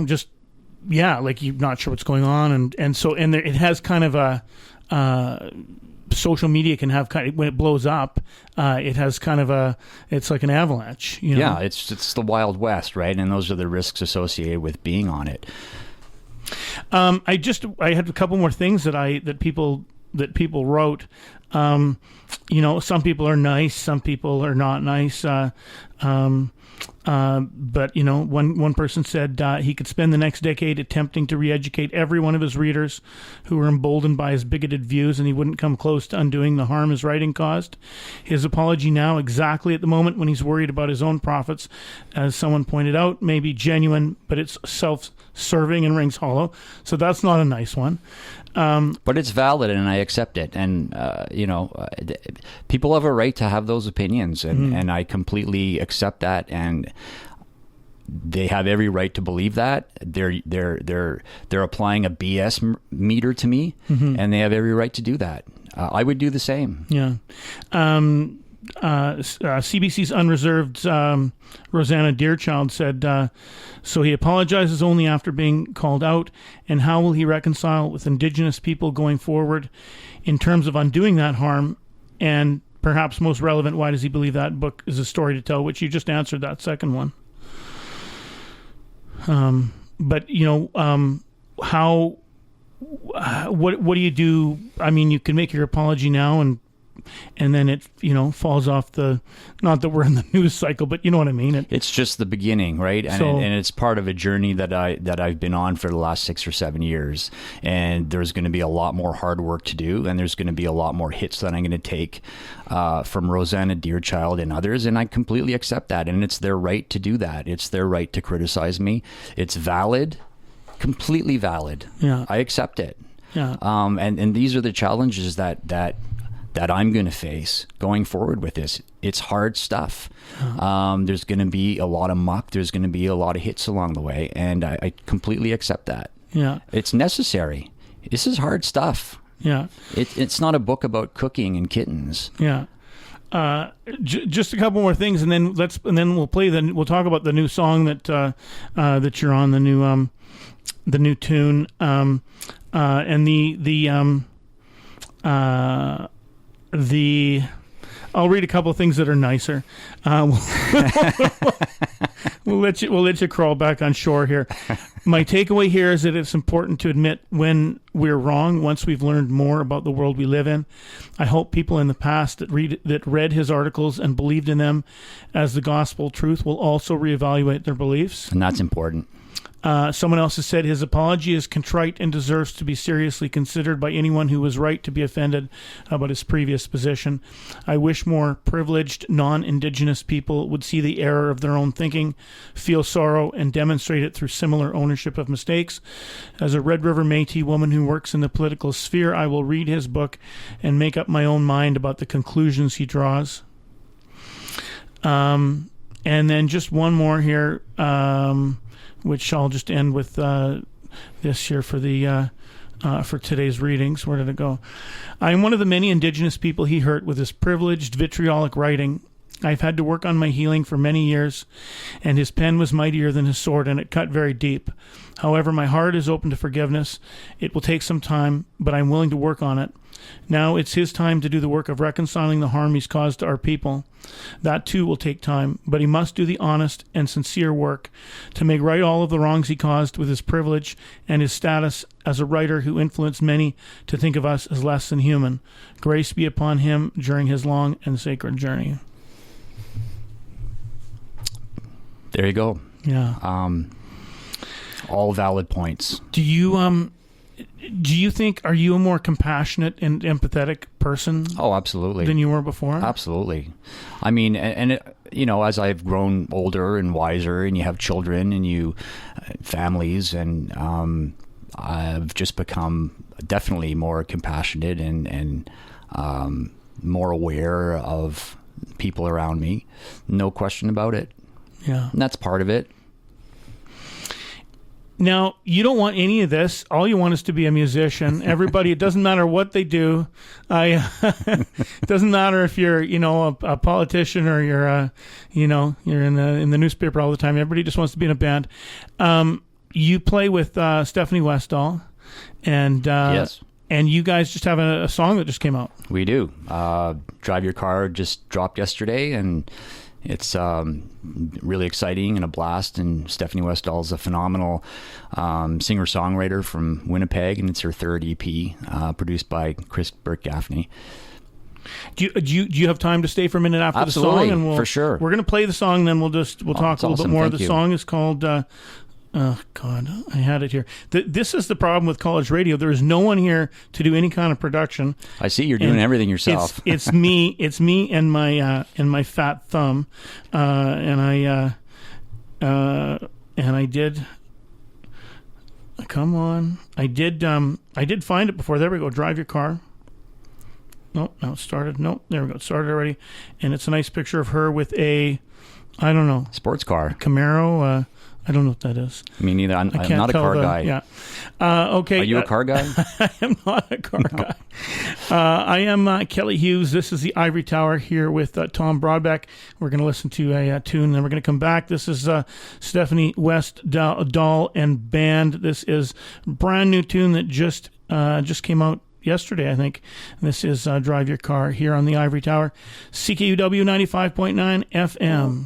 just. Yeah, like you're not sure what's going on, and so there, it has kind of a social media can have kind of, when it blows up, it has kind of it's like an avalanche. Yeah, it's the Wild West, right? And those are the risks associated with being on it. I had a couple more things that people wrote. Some people are nice, some people are not nice. But one person said he could spend the next decade attempting to re-educate every one of his readers who were emboldened by his bigoted views, and he wouldn't come close to undoing the harm his writing caused. His apology now, exactly at the moment when he's worried about his own profits, as someone pointed out, may be genuine, but it's self-serving and rings hollow. So that's not a nice one. But it's valid, and I accept it. And, people have a right to have those opinions, and I completely accept that. And they have every right to believe that. They're applying a BS meter to me, and they have every right to do that. I would do the same. Yeah. CBC's Unreserved Rosanna Deerchild said, so he apologizes only after being called out, and how will he reconcile with Indigenous people going forward in terms of undoing that harm? And perhaps most relevant, why does he believe that book is a story to tell, which you just answered that second one. But what do you do? I mean, you can make your apology now, and then it falls off the, not that we're in the news cycle, but you know what I mean. It's just the beginning, right? And it's part of a journey that I've been on for the last 6 or 7 years. And there's going to be a lot more hard work to do, and there's going to be a lot more hits that I'm going to take from Rosanna Deerchild and others, and I completely accept that. And it's their right to do that. It's their right to criticize me. It's valid, completely valid. Yeah, I accept it. Yeah. And these are the challenges that I'm going to face going forward with this. It's hard stuff. There's going to be a lot of muck. There's going to be a lot of hits along the way, and I completely accept that. Yeah, it's necessary. This is hard stuff. Yeah, it's not a book about cooking and kittens. Yeah. Just a couple more things, and then we'll talk about the new song that you're on, the new tune, and I'll read a couple of things that are nicer. We'll We'll let you crawl back on shore here. My takeaway here is that it's important to admit when we're wrong once we've learned more about the world we live in. I hope people in the past that read his articles and believed in them as the gospel truth will also reevaluate their beliefs. And that's important. Someone else has said his apology is contrite and deserves to be seriously considered by anyone who was right to be offended about his previous position. I wish more privileged non-Indigenous people would see the error of their own thinking, feel sorrow, and demonstrate it through similar ownership of mistakes. As a Red River Métis woman who works in the political sphere, I will read his book and make up my own mind about the conclusions he draws. And then just one more here, which I'll just end with this here for the for today's readings. Where did it go? I am one of the many Indigenous people he hurt with his privileged, vitriolic writing. I've had to work on my healing for many years, and his pen was mightier than his sword, and it cut very deep. However, my heart is open to forgiveness. It will take some time, but I'm willing to work on it. Now it's his time to do the work of reconciling the harm he's caused to our people. That too will take time, but he must do the honest and sincere work to make right all of the wrongs he caused with his privilege and his status as a writer who influenced many to think of us as less than human. Grace be upon him during his long and sacred journey. There you go. Yeah. All valid points. Do you think, are you a more compassionate and empathetic person? Oh, absolutely. Than you were before? Absolutely. I mean, and it, as I've grown older and wiser, and you have children and you families, and I've just become definitely more compassionate and more aware of people around me. No question about it. Yeah. And that's part of it. Now, you don't want any of this. All you want is to be a musician. Everybody, it doesn't matter what they do. It doesn't matter if you're, a politician or you're, you're in the newspaper all the time. Everybody just wants to be in a band. You play with Stephanie Westall, and yes. And you guys just have a song that just came out. We do. Drive Your Car just dropped yesterday, and it's really exciting and a blast. And Stephanie Westall is a phenomenal singer-songwriter from Winnipeg, and it's her third EP, produced by Chris Burke-Gaffney. Do you have time to stay for a minute after Absolutely, the song? And for sure. We're going to play the song, then we'll talk a little bit more. Thank The you. song is called... oh, God, I had it here. This is the problem with college radio. There is no one here to do any kind of production. I see you're doing everything yourself. It's me and my fat thumb, and I did. Come on, I did find it before. There we go. Drive Your Car. No, now it started. No, there we go. It started already, and it's a nice picture of her with a, I don't know, sports car, Camaro. I don't know what that is. Me neither. I'm not a car guy. Yeah. Okay. Are you a car guy? I am not a car guy. I am Kelly Hughes. This is the Ivory Tower here with Tom Brodbeck. We're going to listen to a tune, then we're going to come back. This is Stephanie Westall and Band. This is a brand new tune that just came out yesterday, I think. This is Drive Your Car here on the Ivory Tower, CKUW 95.9 FM.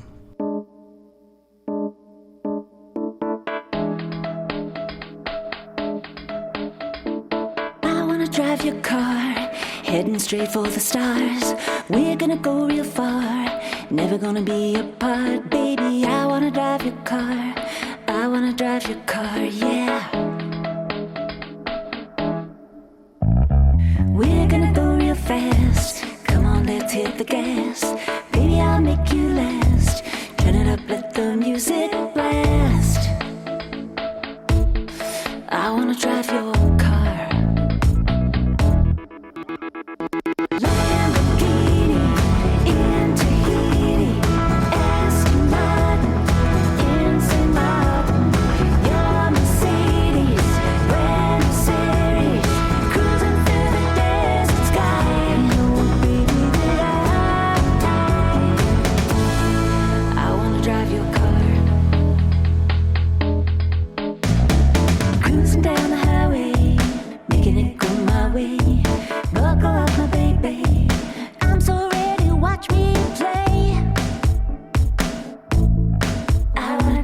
Drive your car, heading straight for the stars. We're gonna go real far, never gonna be apart. Baby, I wanna drive your car, I wanna drive your car, yeah. We're gonna go real fast, come on, let's hit the gas. Baby, I'll make you last, turn it up, let the music blast. I wanna drive your car. I wanna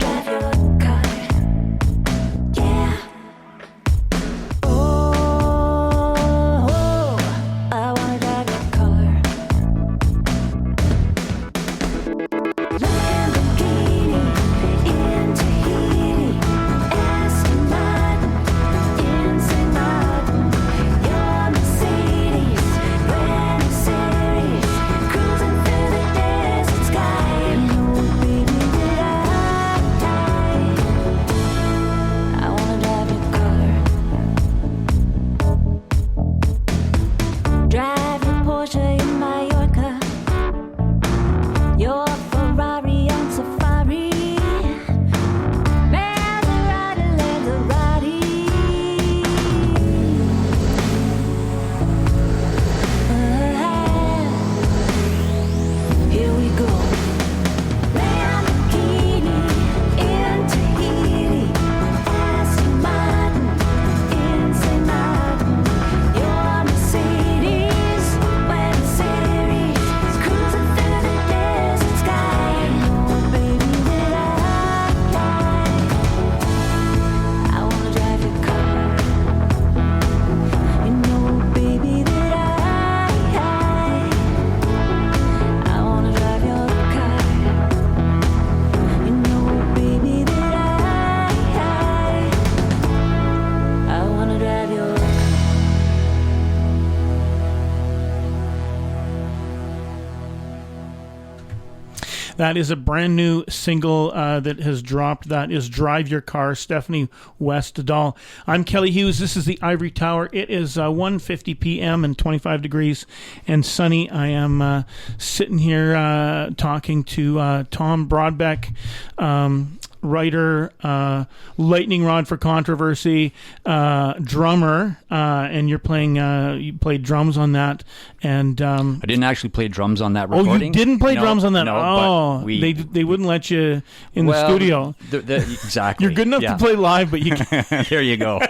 That is a brand new single that has dropped. That is Drive Your Car, Stephanie Westdahl. I'm Kelly Hughes. This is the Ivory Tower. It is 1:50 p.m. and 25 degrees and sunny. I am sitting here talking to Tom Brodbeck, writer, lightning rod for controversy, drummer, and you played drums on that. And I didn't actually play drums on that recording. Oh, you didn't play No, drums on that? No, oh, but they wouldn't let you in the studio. Exactly. You're good enough to play live, but you can't. There you go.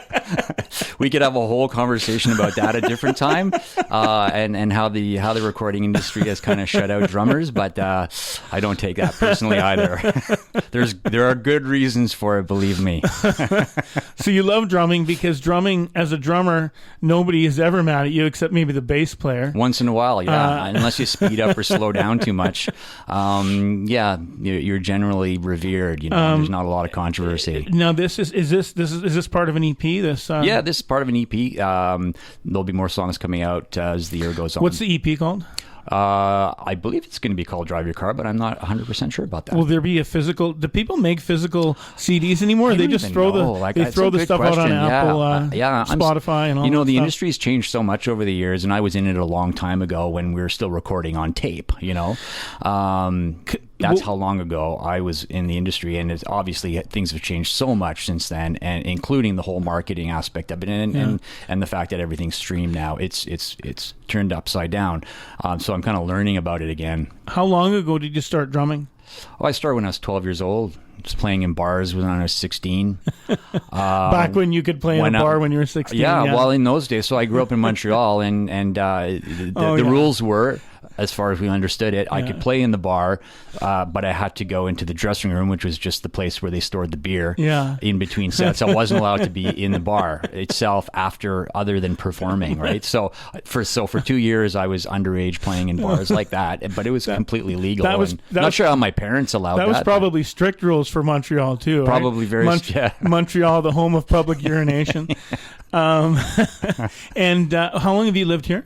We could have a whole conversation about that at a different time, and how the recording industry has kind of shut out drummers, but I don't take that personally either. There are good reasons for it, believe me. So you love drumming because drumming, as a drummer, nobody is ever mad at you except maybe the bass player. Once in a while, yeah. Unless you speed up or slow down too much, you're generally revered. There's not a lot of controversy. Now, is this part of an EP? This is part of an EP. There'll be more songs coming out as the year goes on. What's the EP called? I believe it's going to be called Drive Your Car, but I'm not 100% sure about that. Will there be a physical? Do people make physical CDs anymore? They just throw the stuff out on Apple, Spotify, and all. The industry's changed so much over the years, and I was in it a long time ago when we were still recording on tape. That's how long ago I was in the industry, and it's obviously things have changed so much since then, and including the whole marketing aspect of it, and the fact that everything's streamed now. It's turned upside down. So I'm kind of learning about it again. How long ago did you start drumming? Oh, I started when I was 12 years old. Just playing in bars when I was 16. Back when you could play in a bar when you were 16. Yeah, well, in those days. So I grew up in Montreal, and the rules were, as far as we understood it, I could play in the bar, but I had to go into the dressing room, which was just the place where they stored the beer in between sets. I wasn't allowed to be in the bar itself other than performing, right? So for 2 years, I was underage playing in bars like that, but it was completely legal. Not sure how my parents allowed that. That was probably strict rules for Montreal, too, probably right? Montreal, the home of public urination. And how long have you lived here?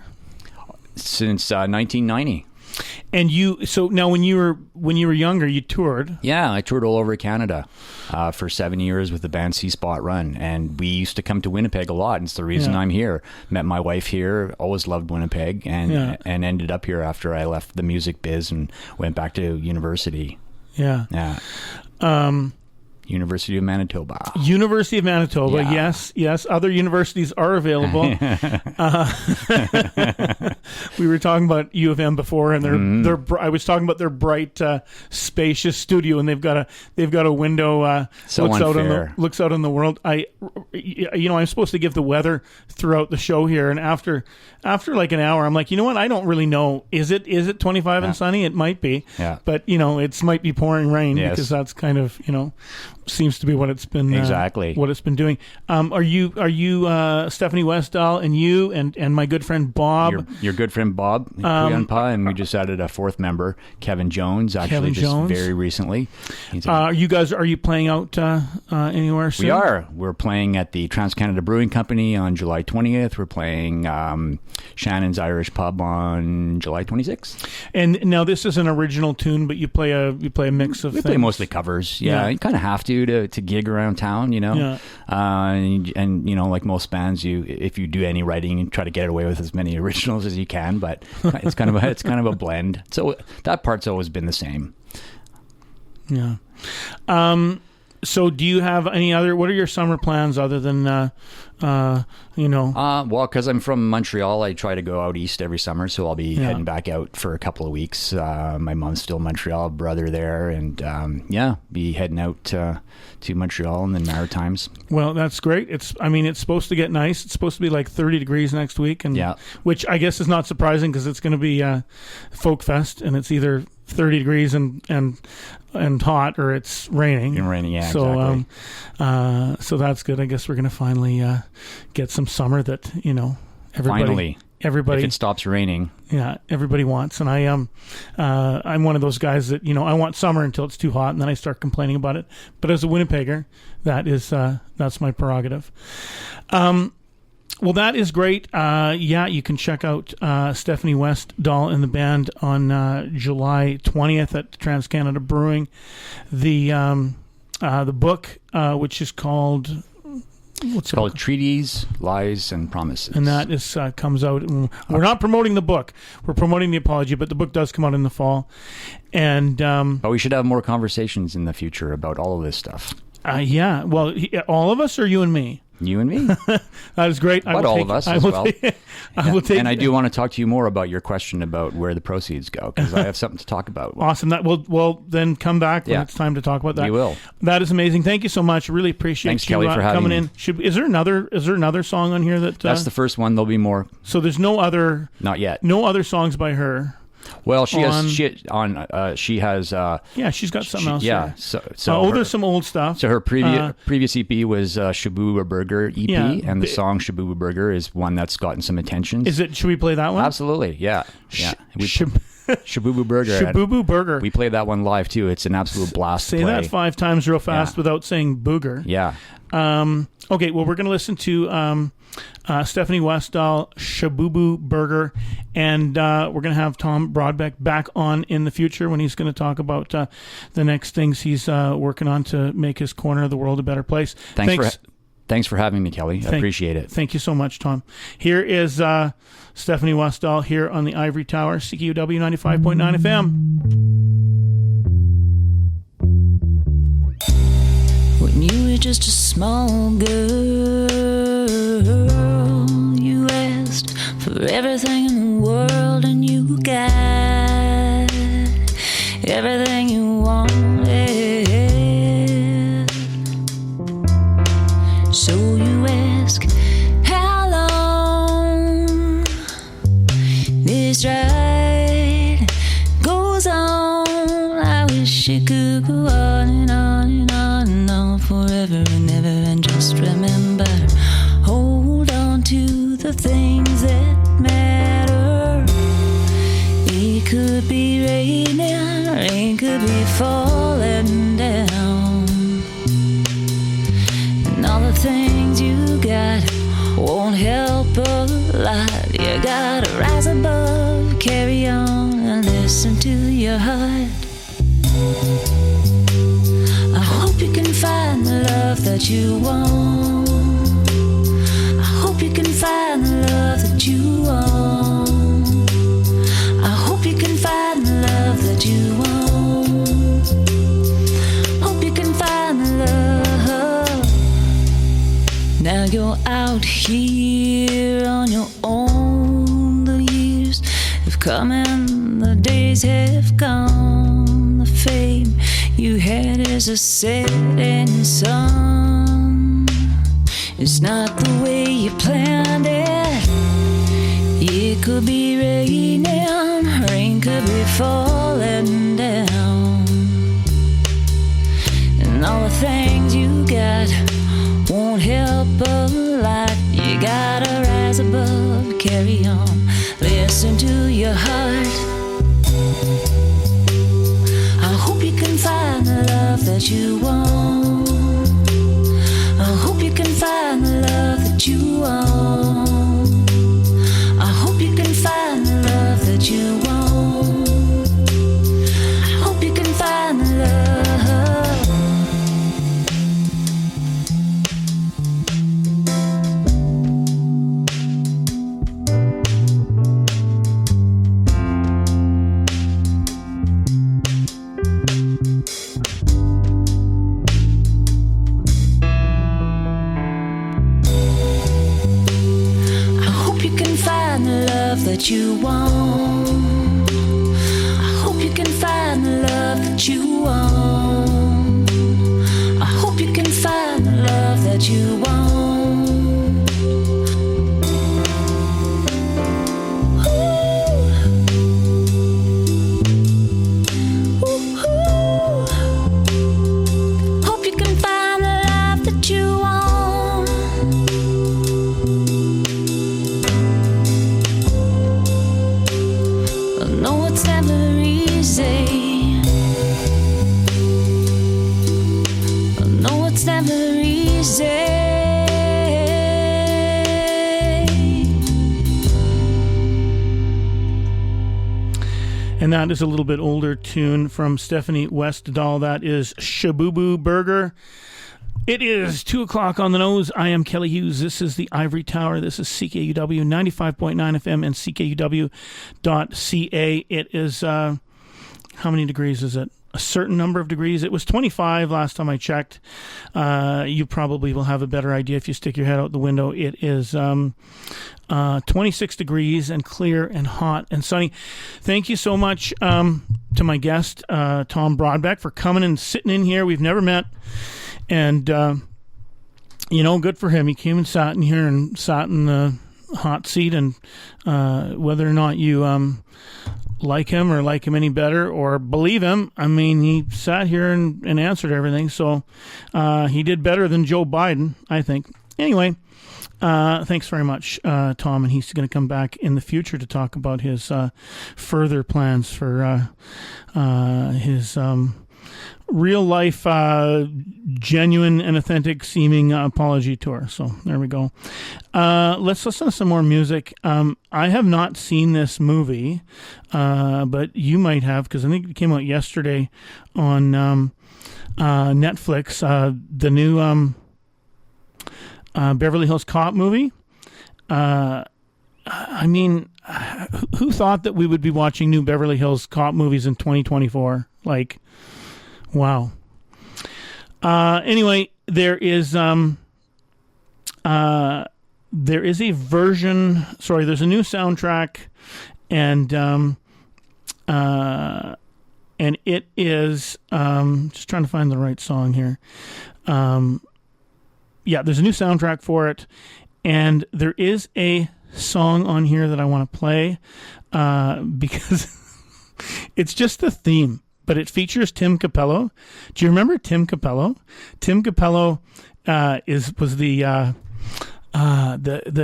Since 1990. And now when you were younger, you toured. Yeah, I toured all over Canada for 7 years with the band C Spot Run, and we used to come to Winnipeg a lot. And it's the reason I'm here. Met my wife here. Always loved Winnipeg, and ended up here after I left the music biz and went back to university. Yeah. University of Manitoba. University of Manitoba, yes. Other universities are available. We were talking about U of M before, and I was talking about their bright, spacious studio, and they've got a window looks out on the world. I'm supposed to give the weather throughout the show here, and after like an hour, I'm like, you know what? I don't really know. Is it 25 and sunny? It might be, but it might be pouring rain because that's kind of seems to be what it's been what it's been doing. Are you Stephanie Westdahl and you and my good friend Bob? Your good friend Bob, and we just added a fourth member, Kevin Jones. Very recently. Are you playing out anywhere soon? We are. We're playing at the Trans-Canada Brewing Company on July 20th. We're playing Shannon's Irish Pub on July 26th. And now this is an original tune, but you play a mix of things. We play mostly covers. Yeah. You kind of have to gig around town, and like most bands, if you do any writing, you try to get away with as many originals as you can, but it's kind of a blend. So that part's always been the same. Yeah. So do you have what are your summer plans other than, well, because I'm from Montreal, I try to go out east every summer, so I'll be heading back out for a couple of weeks. My mom's still in Montreal, brother there, and be heading out to Montreal and the Maritimes. Well, that's great. It's supposed to get nice. It's supposed to be like 30 degrees next week, and which I guess is not surprising because it's going to be Folk Fest, and it's either 30 degrees and hot, or it's raining. Exactly. So that's good. I guess we're going to finally get some summer that everybody. If it stops raining. Yeah, everybody wants, and I'm one of those guys that I want summer until it's too hot, and then I start complaining about it. But as a Winnipegger, that's my prerogative. Well, that is great. Yeah, you can check out Stephanie Westdahl and the band on July 20th at Trans-Canada Brewing. The book, which is called... It's called Treaties, Lies, and Promises. And that is comes out. We're not promoting the book. We're promoting the apology, but the book does come out in the fall. And but we should have more conversations in the future about all of this stuff. Yeah. Well, all of us or you and me? You and me. That is great. But all of us as well. I will take. And I do want to talk to you more about your question about where the proceeds go, because I have something to talk about. Awesome. That well then come back when it's time to talk about that. We will. That is amazing. Thank you so much. Really appreciate Thanks, you Kelly, for having coming me. in. Is there another song on here that? That's the first one. There'll be more. So there's no other. Not yet. No other songs by her. Well, she has. She's got something else. Yeah. There. So there's some old stuff. So her previous EP was Shabuba Burger EP, and the song Shabuba Burger is one that's gotten some attention. Should we play that one? Absolutely. Yeah. Shabuba Burger. Shabubu Burger. We played that one live too. It's an absolute blast. Say to play. that 5 times real fast without saying booger. Yeah. Okay. Well, we're going to listen to Stephanie Westdahl, Shabubu Burger, and we're going to have Tom Brodbeck back on in the future when he's going to talk about the next things he's working on to make his corner of the world a better place. Thanks for having me, Kelly. I appreciate it. Thank you so much, Tom. Here is Stephanie Westdahl here on the Ivory Tower, CKUW 95.9 FM. When you were just a small girl, you asked for everything in the world and you got everything you wanted. So you ask, how long this ride goes on? I wish it could go on and on and on and on forever and ever. And just remember, hold on to the things that matter. It could be raining, rain could be falling down, and all the things you got won't help a lot. You gotta rise above, carry on, and listen to your heart. I hope you can find the love that you want. I hope you can find the love that you want. I hope you can find the love that you want. Hope you can find the love. Now you're out here on your own. The years have come and the days have gone. The fame you had is a setting sun. It's not the way you planned it. It could be raining, rain could be falling down, and all the things you got won't help a lot. You gotta rise above, carry on, listen to your heart. I hope you can find the love that you want. I hope you can find the love that you want. I hope you can find the love that you want. I hope you can find the love. That you want. I hope you can find the love that you want. I hope you can find the love that you want. Ooh. Ooh. Hope you can find the love that you want. No, it's never easy. No, it's never easy. And that is a little bit older tune from Stephanie Westdahl. That is Shabooboo Burger. It is 2 o'clock on the nose. I am Kelly Hughes. This is the Ivory Tower. This is CKUW 95.9 FM and CKUW.ca. It is, how many degrees is it? A certain number of degrees. It was 25 last time I checked. You probably will have a better idea if you stick your head out the window. It is 26 degrees and clear and hot and sunny. Thank you so much to my guest, Tom Brodbeck, for coming and sitting in here. We've never met. And, good for him. He came and sat in here and sat in the hot seat. And whether or not you like him or like him any better or believe him, I mean, he sat here and answered everything. So he did better than Joe Biden, I think. Anyway, thanks very much, Tom. And he's going to come back in the future to talk about his further plans for his real life, genuine and authentic seeming apology tour. So there we go. Let's listen to some more music. I have not seen this movie, but you might have, because I think it came out yesterday on Netflix, the new Beverly Hills Cop movie. I mean, who thought that we would be watching new Beverly Hills Cop movies in 2024? Like, wow. Anyway, there is a version. Sorry, there's a new soundtrack, and it is just trying to find the right song here. Yeah, there's a new soundtrack for it, and there is a song on here that I want to play because it's just the theme. But it features Tim Capello. Do you remember Tim Capello? Tim Capello was the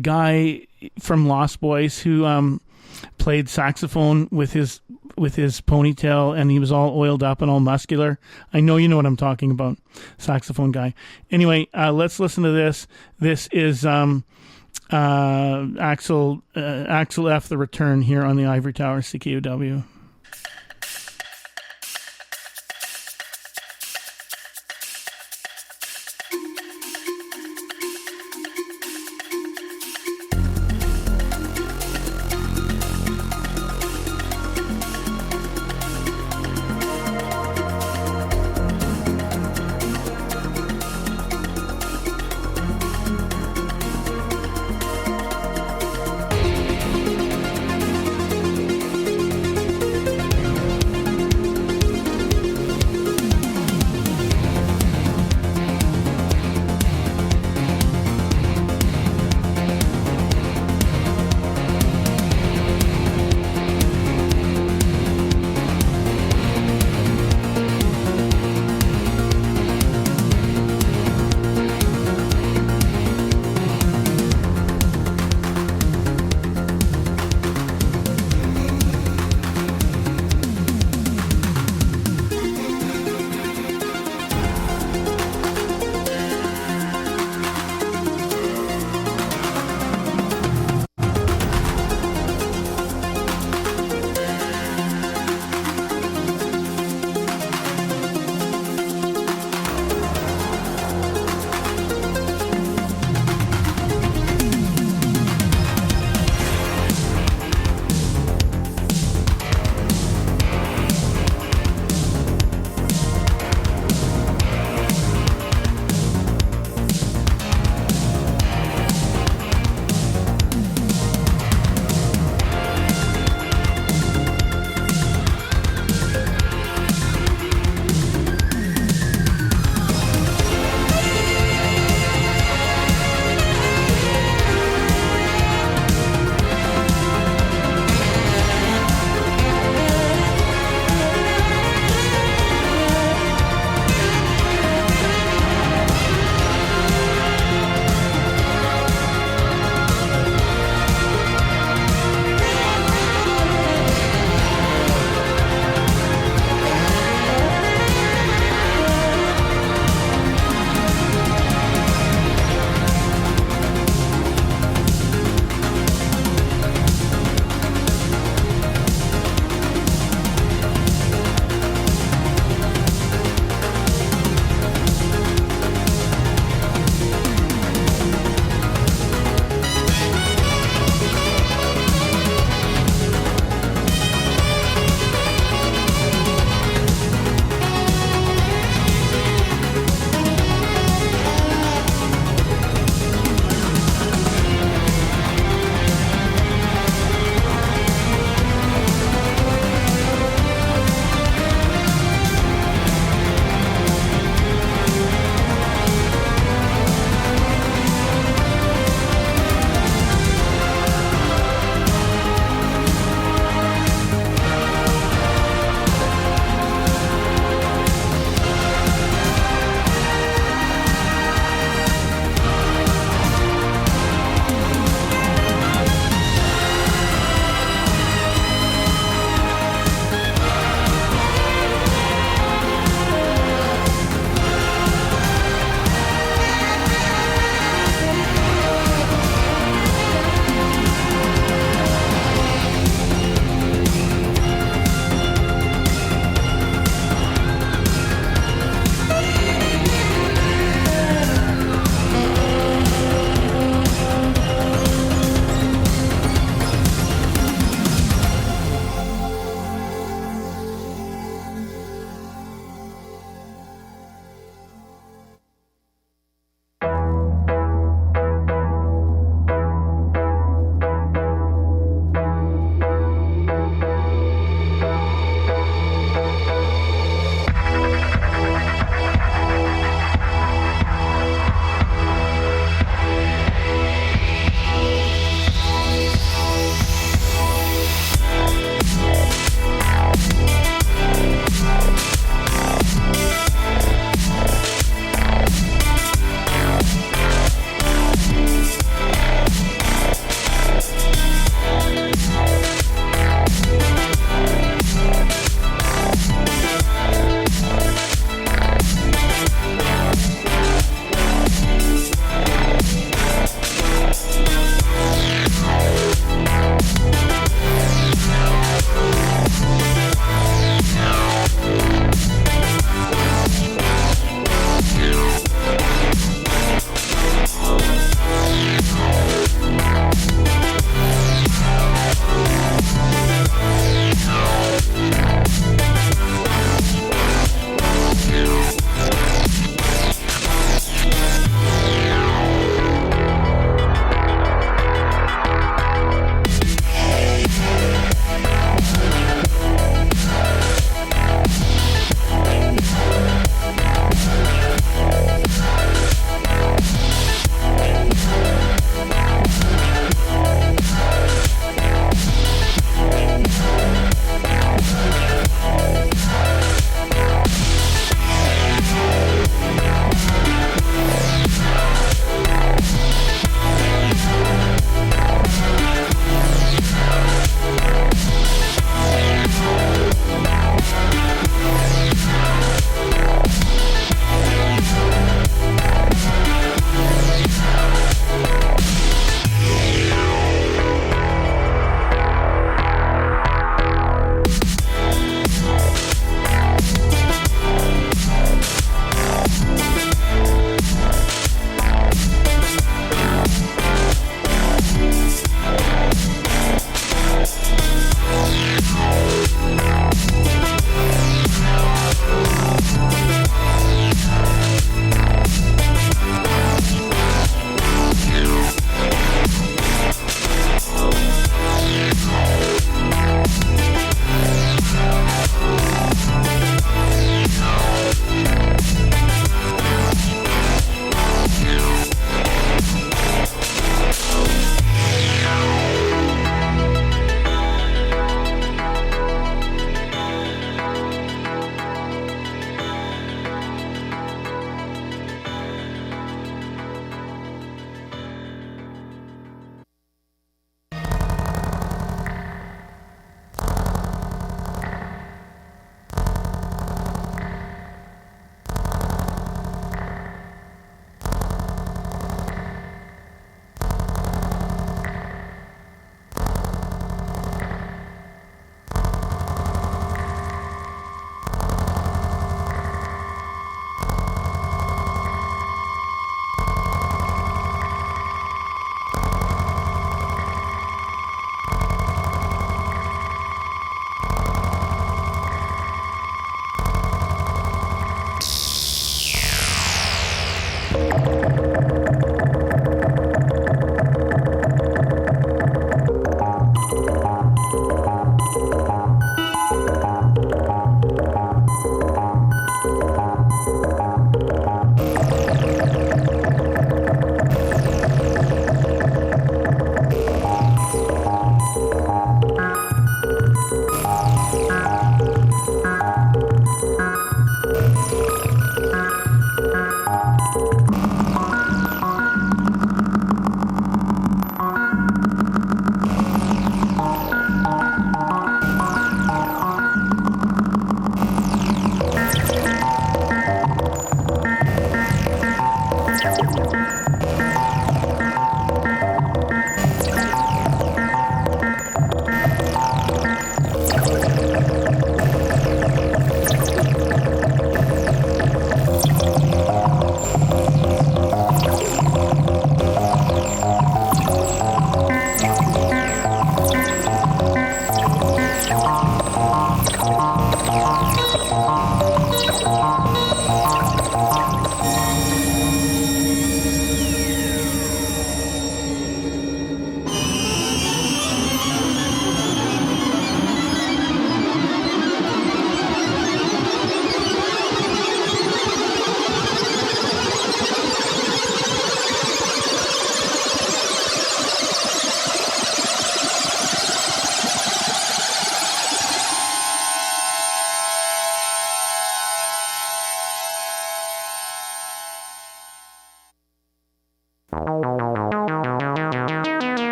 guy from Lost Boys who played saxophone with his ponytail, and he was all oiled up and all muscular. I know you know what I'm talking about, saxophone guy. Anyway, let's listen to this. This is Axel F. The Return here on the Ivory Tower, CKUW.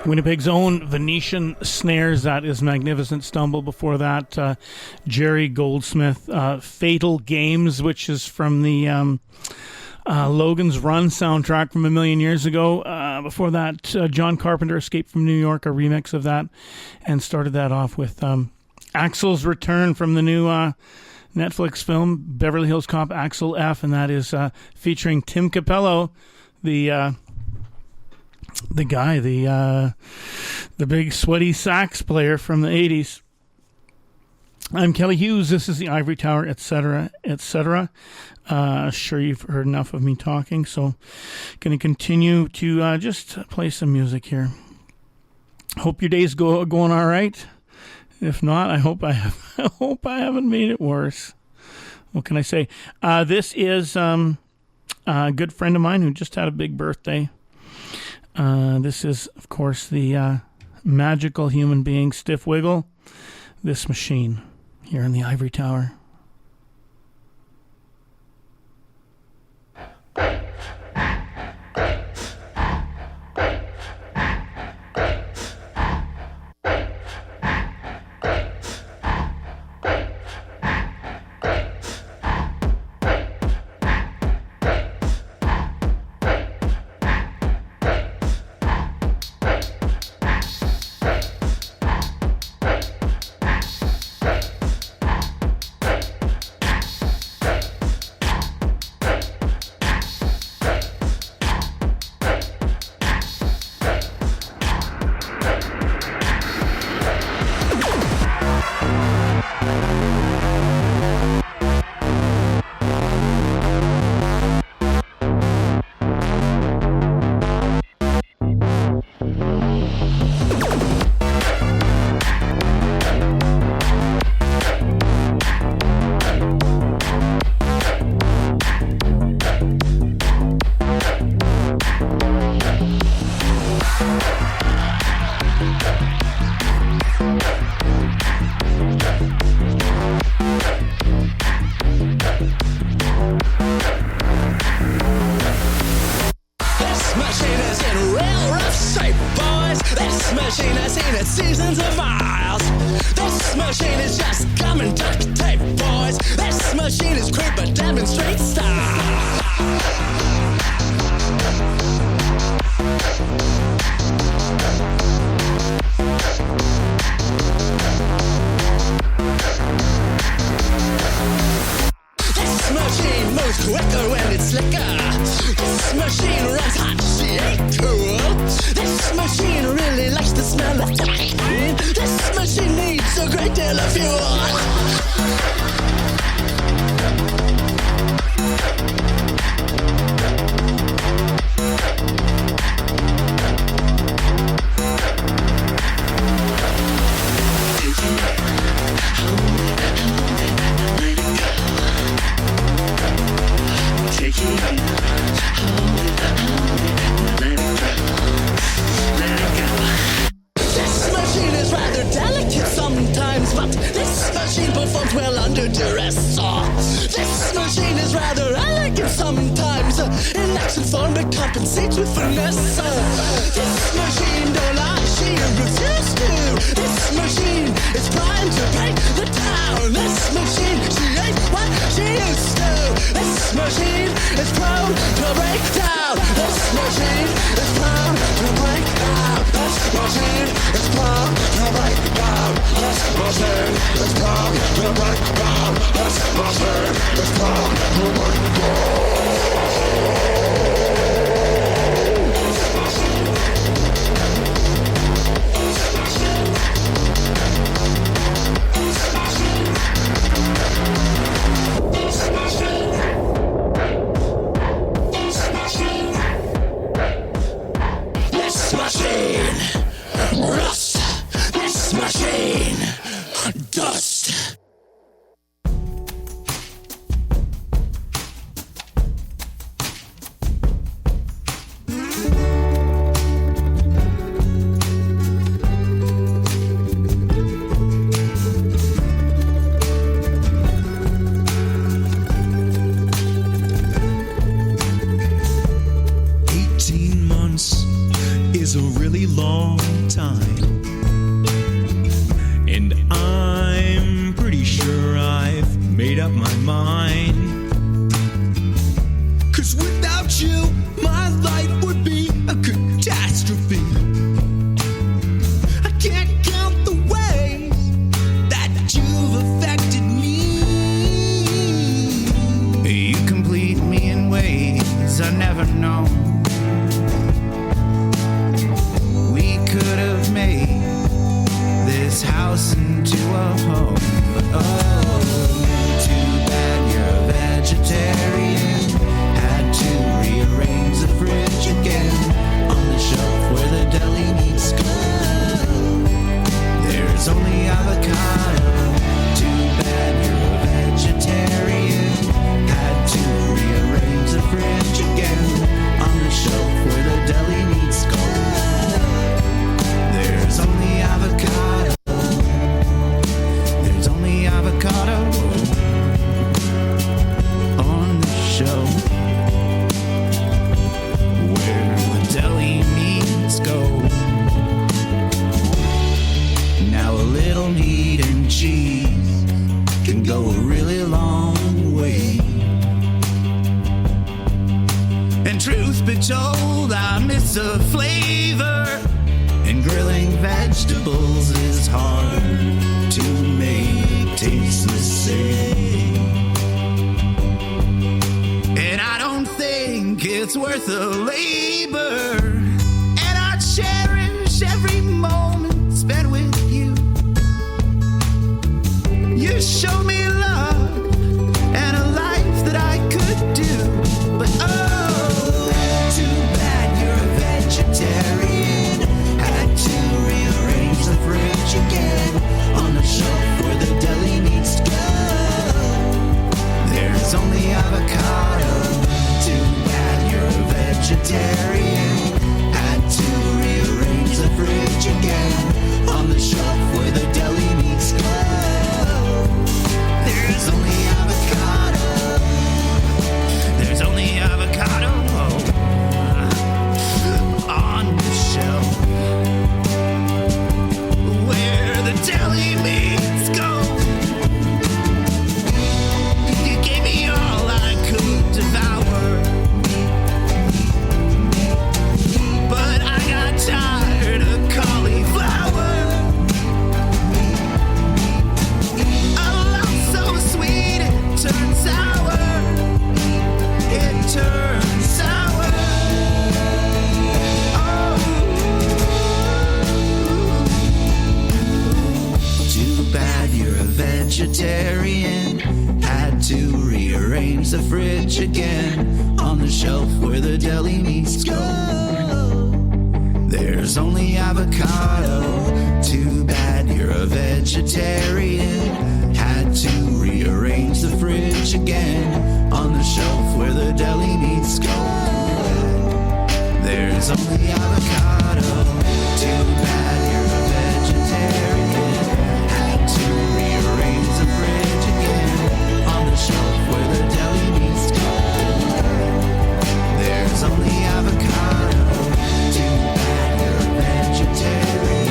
Winnipeg's own Venetian Snares, that is Magnificent Stumble. Before that, Jerry Goldsmith, Fatal Games, which is from the Logan's Run soundtrack from a million years ago. Before that, John Carpenter, Escape from New York, a remix of that, and started that off with Axel's Return from the new Netflix film, Beverly Hills Cop Axel F, and that is featuring Tim Capello, the guy, the big sweaty sax player from the 80s. I'm Kelly Hughes. This is the Ivory Tower, etc., etc. Sure, you've heard enough of me talking, so going to continue to just play some music here. Hope your day's going all right. If not, I hope I haven't made it worse. What can I say? This is a good friend of mine who just had a big birthday. This is, of course, the magical human being, Stiff Wiggle, this machine here in the Ivory Tower. Compensates with finesse. This machine don't lie. This machine is primed to break the down. This machine, she ain't what she used to. This machine is prone to break down. This machine is prone to break down. This machine is prone to break down. This machine is prone to break down. This machine is prone to break down. This machine, rust. This machine, dust. 18 months is a really long time, and I'm pretty sure I've made up my mind. 'Cause without you, my life would be a catastrophe. I can't count the ways that you've affected me. You complete me in ways I never known. We could have made this house into a home, but oh, too bad you're a vegetarian. Had to rearrange the fridge again on the shelf where the deli meats go. There's only avocado. Too bad you're a vegetarian. Had to rearrange the fridge again on the shelf where the deli meats go. There's only avocado. There's only avocado on the shelf where the deli meats go. Now a little meat and cheese can go a really long way. And truth be told, I miss a flavor. And grilling vegetables is hard to make taste the same. And I don't think it's worth the labor. And I cherish every moment spent with you. You showed me love and a life that I could do. But oh, too bad you're a vegetarian. Had to rearrange the fridge again on the shelf where the deli meats go. There's only avocado. Too bad you're a vegetarian. Had to rearrange the fridge again on the shelf where the deli meats go. There's only avocado. There's only avocado on the shelf where the deli meats go. You gave me all I could devour, but I got tired of cauliflower. A love so sweet it turned sour. It turned sour. Too bad you're a vegetarian. Had to rearrange the fridge again on the shelf where the deli meats go. There's only avocado. Too bad you're a vegetarian. Had to rearrange the fridge again on the shelf where the deli meats go. There's only avocado. Too bad you're a vegetarian. Had to rearrange the fridge again on the shelf where the deli meats go. There's only avocado. Too bad you're a vegetarian.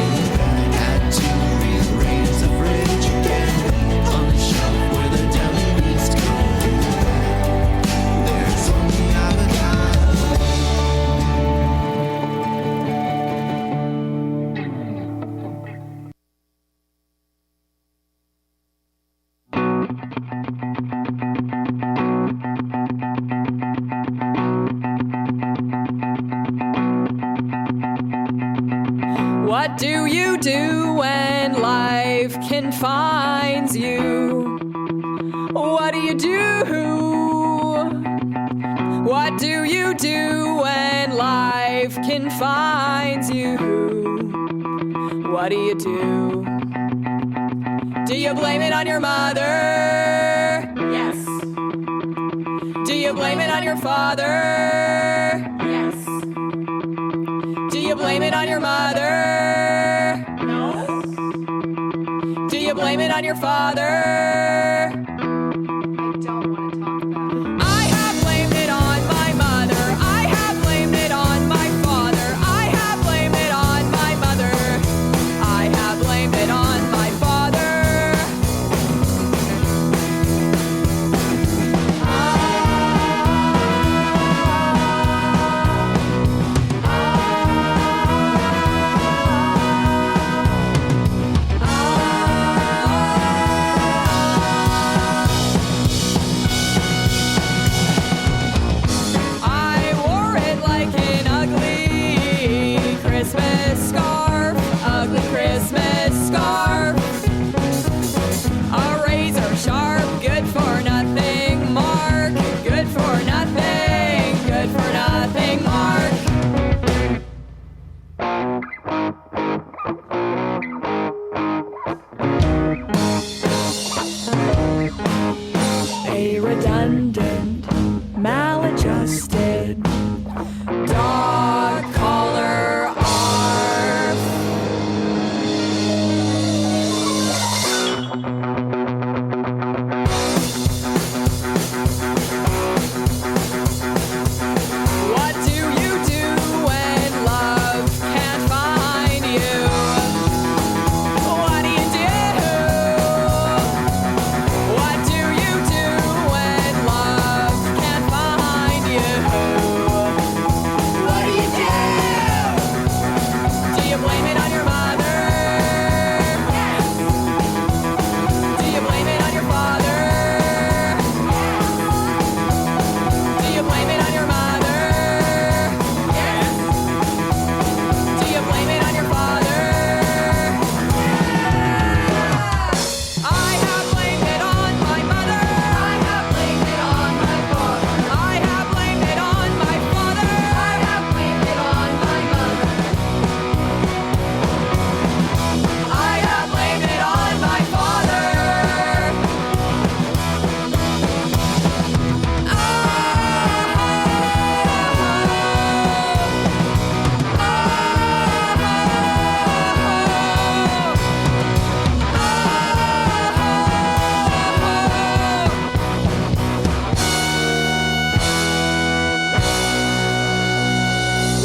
finds you, what do you do? What do you do when life confines you? What do you do? Do you blame it on your mother? Yes. Do you blame it on your father? Yes. Do you blame it on your mother? No. Do you blame it on your father? I don't want to talk about it. I have blamed it on my mother. I have blamed it on my father. I have blamed it on my mother. I have blamed it on my father. Christmas scarf, ugly Christmas scarf. A razor sharp, good for nothing mark. Good for nothing, good for nothing mark. A redundant, maladjusted dog collar arf. What do you do when love can't find you? What do you do? What do you do when love can't find you? What do you do? Do you blame it on your mother? Yes. Do you blame it on your father? Do you blame it on your mother? Yes. Do you blame it on your father? I have blamed it on my mother. I have blamed it on my father. I have blamed it on my father. I have blamed it on my mother. I have blamed it on my father.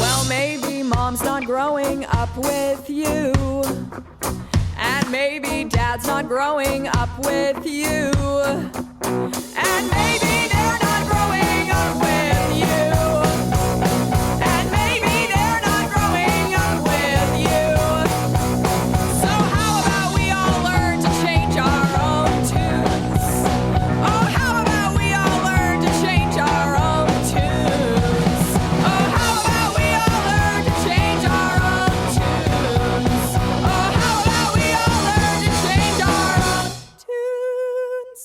Well, maybe mom's not growing up with you. And maybe dad's not growing up with you. And maybe they're not growing up with you. And maybe they're not growing up with you. So how about we all learn to change our own tunes? Oh, how about we all learn to change our own tunes? Oh, how about we all learn to change our own tunes? Oh, how about we all learn to change our own tunes?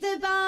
the bomb.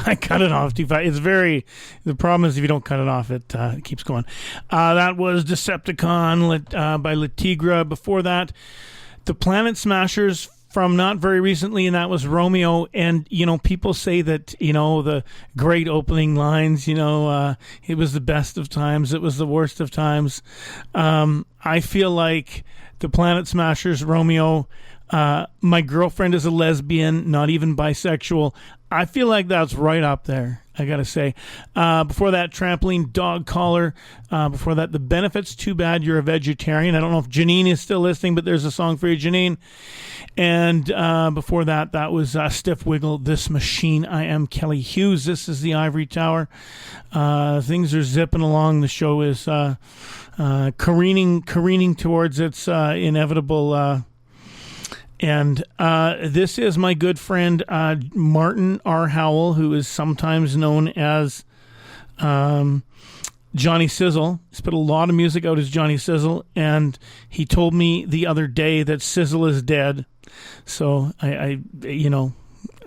I cut it off too fast. It's very. The problem is if you don't cut it off, it keeps going. That was Decepticon by Latigra. Before that, the Planet Smashers from not very recently, and that was Romeo. And people say that the great opening lines. It was the best of times. It was the worst of times. I feel like the Planet Smashers, Romeo. My girlfriend is a lesbian, not even bisexual. I feel like that's right up there, I gotta say. Before that, Trampoline Dog Collar. Before that, The Benefits, Too Bad You're a Vegetarian. I don't know if Janine is still listening, but there's a song for you, Janine. And before that, that was Stiff Wiggle, This Machine. I am Kelly Hughes. This is the Ivory Tower. Things are zipping along. The show is careening towards its inevitable And this is my good friend Martin R. Howell, who is sometimes known as Johnny Sizzle. He's put a lot of music out as Johnny Sizzle, and he told me the other day that Sizzle is dead. So I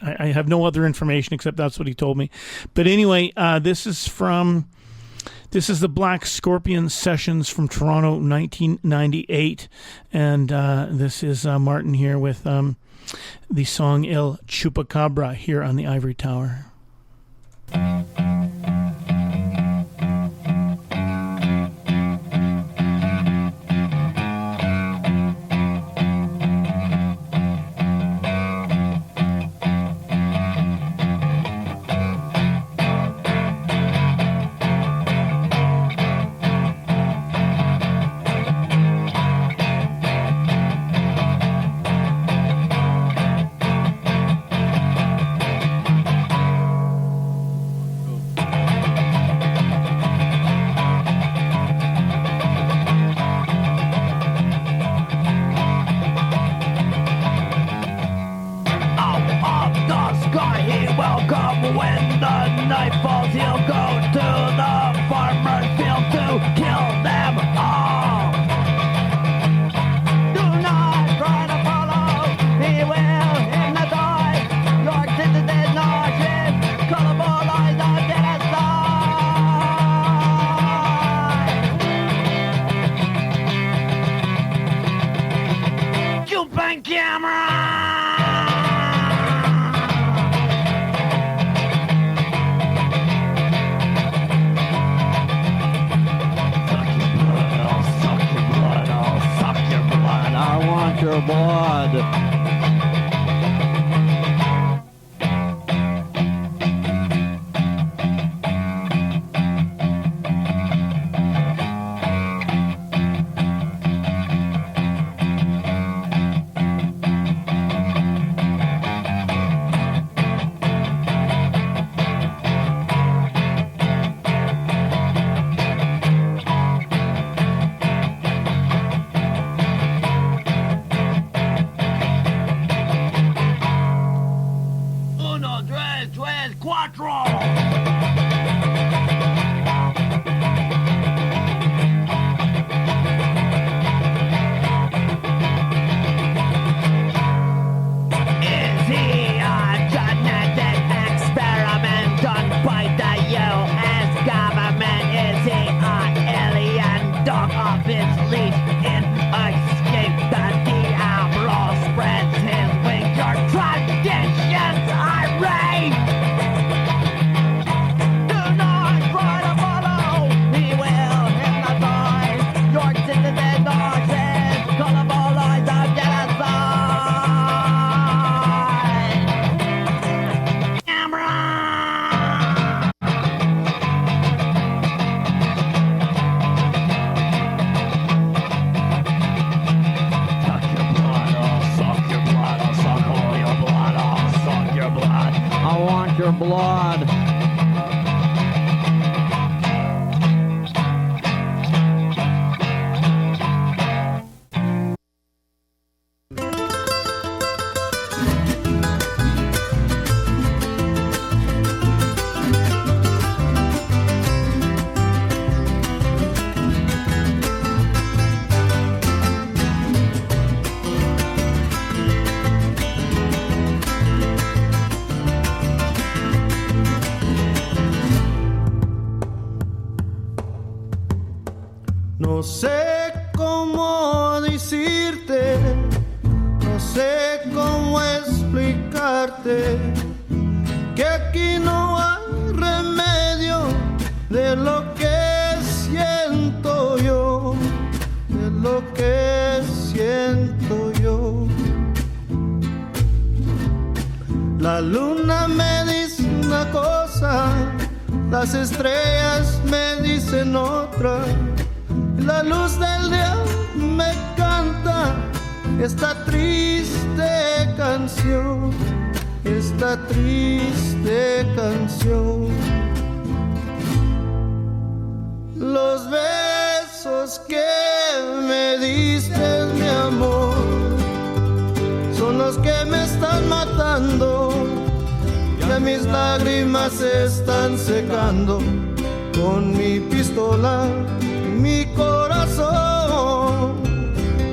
have no other information except that's what he told me. But anyway, this is the Black Scorpion Sessions from Toronto, 1998. And this is Martin here with the song El Chupacabra here on the Ivory Tower. Your blood. Your blood. No sé cómo decirte, no sé cómo explicarte que aquí no hay remedio de lo que siento yo, de lo que siento yo. La luna me dice una cosa, las estrellas me dicen otra. La luz del día me canta esta triste canción, esta triste canción. Los besos que me diste, mi amor, son los que me están matando. Ya mis lágrimas se están secando con mi pistola. Mi corazón,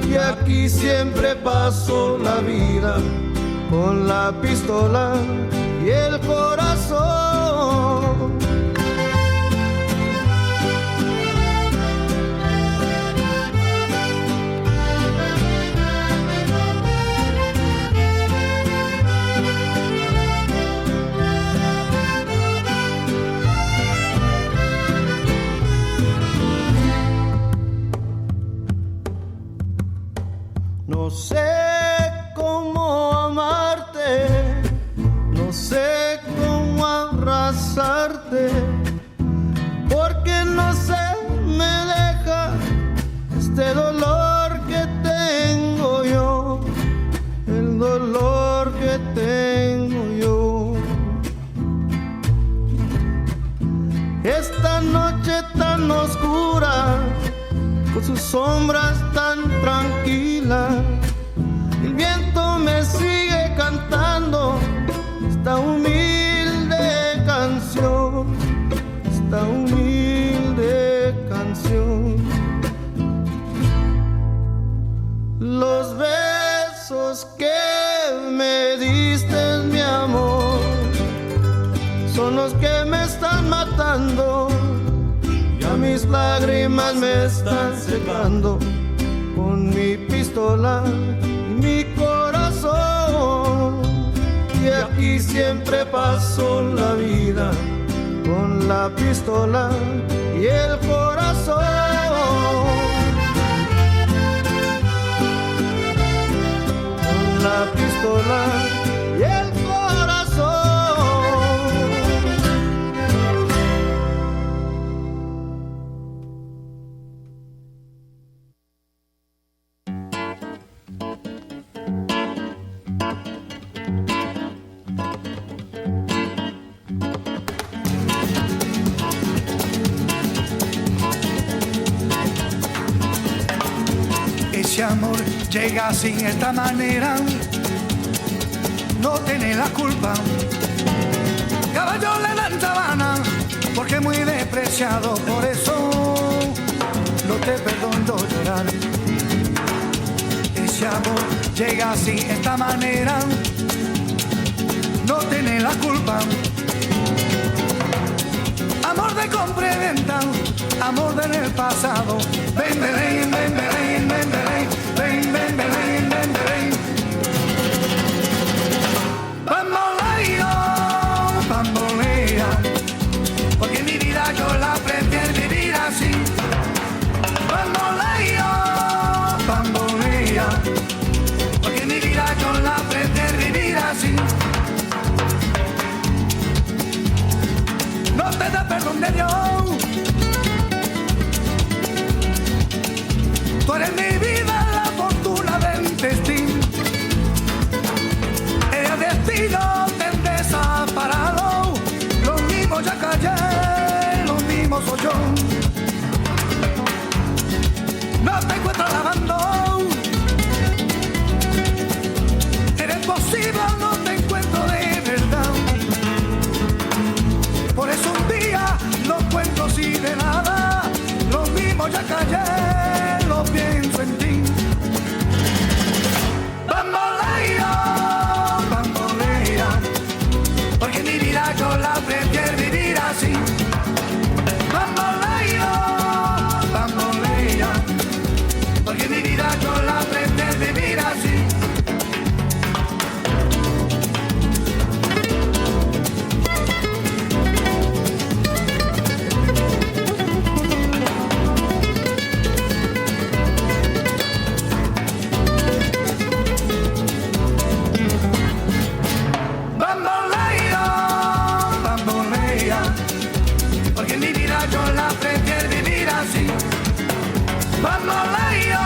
y aquí siempre paso la vida con la pistola y el corazón. No sé cómo amarte, no sé cómo abrazarte, porque no se me deja este dolor que tengo yo, el dolor que tengo yo. Esta noche tan oscura, con sus sombras tan tranquilas, el viento me sigue cantando esta humilde canción, esta humilde canción. Los besos que me diste, mi amor, son los que me están matando. Ya mis lágrimas me están secando con mi pistola y mi corazón. siempre paso la vida con la pistola y el corazón. Con la pistola y el corazón. Ese amor llega así, esta manera, no tiene la culpa. Caballo le dan sabana, porque es muy despreciado, por eso no te perdono llorar. Ese amor llega así, esta manera, no tiene la culpa. Amor de compra y venta, amor del pasado. Ven, Belén, ven, Belén, ven, Belén, ven, ven, Belén, ven, Belén. Bamboleo, bambolea, porque mi vida yo la prefiero vivir así. Bamboleo, bambolea, porque mi vida yo la prefiero vivir así. No te da perdón de Dios. Tú eres mi vida, la fortuna del destino. El destino te desaparado. Los mismos ya callé, los mismos soy yo. No te encuentro lavando. Eres posible, no te encuentro de verdad. Por eso un día no cuento así de nada. Lo mismo ya callé, lo pienso en ti. Bambolea, bambolea, porque mi vida yo la prefiero vivir así. Bambolea, bambolea, porque mi vida yo la prefiero vivir así. Bamboleo,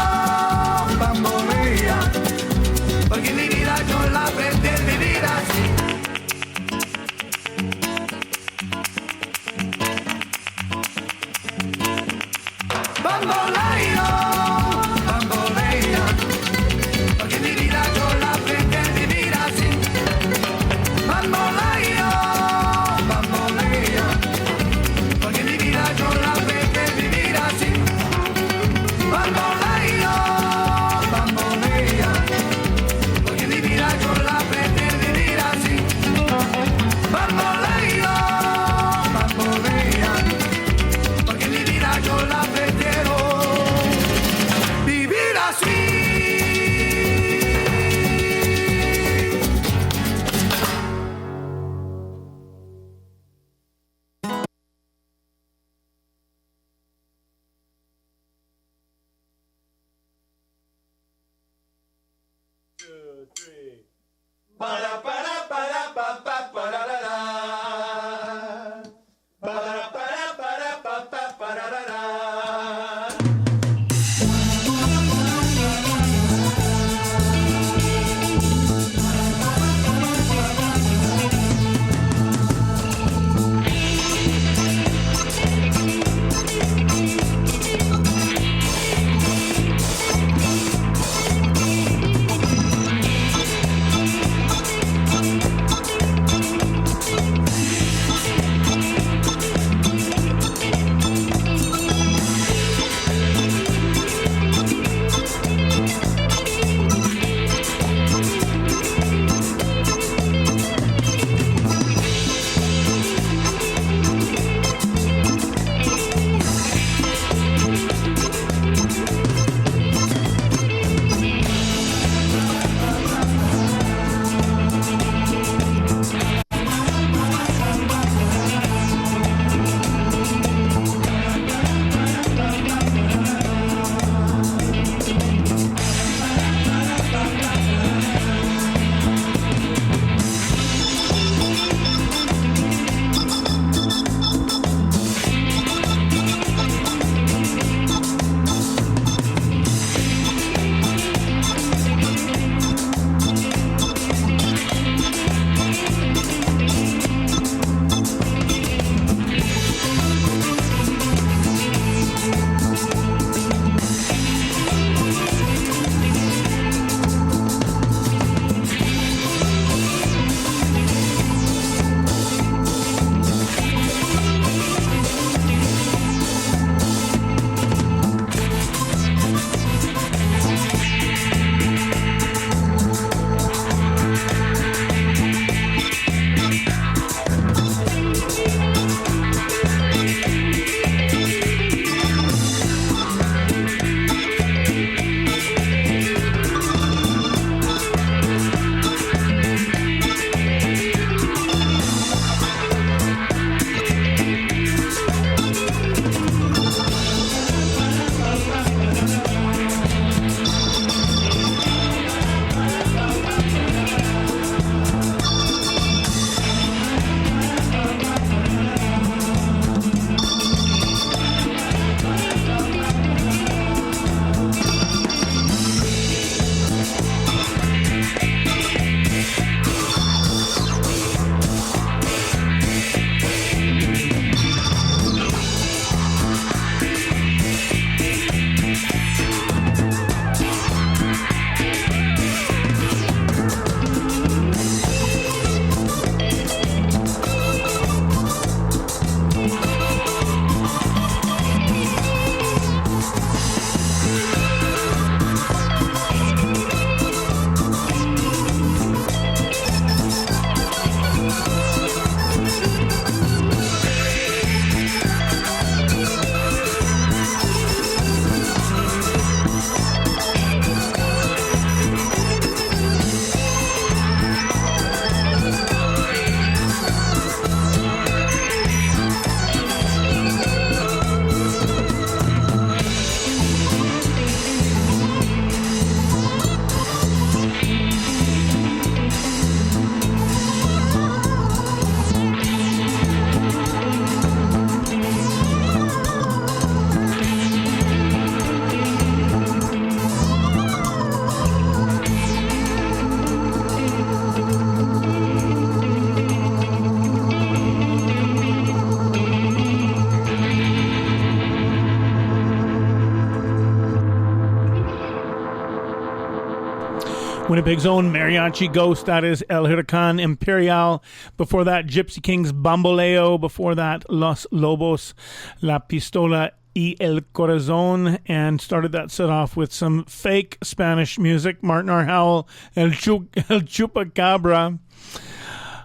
Winnipeg's own mariachi ghost, that is El Huracan Imperial. Before that, Gypsy Kings Bamboleo. Before that, Los Lobos, La Pistola y El Corazon. And started that set off with some fake Spanish music. Martin R. Howell, El Chupacabra.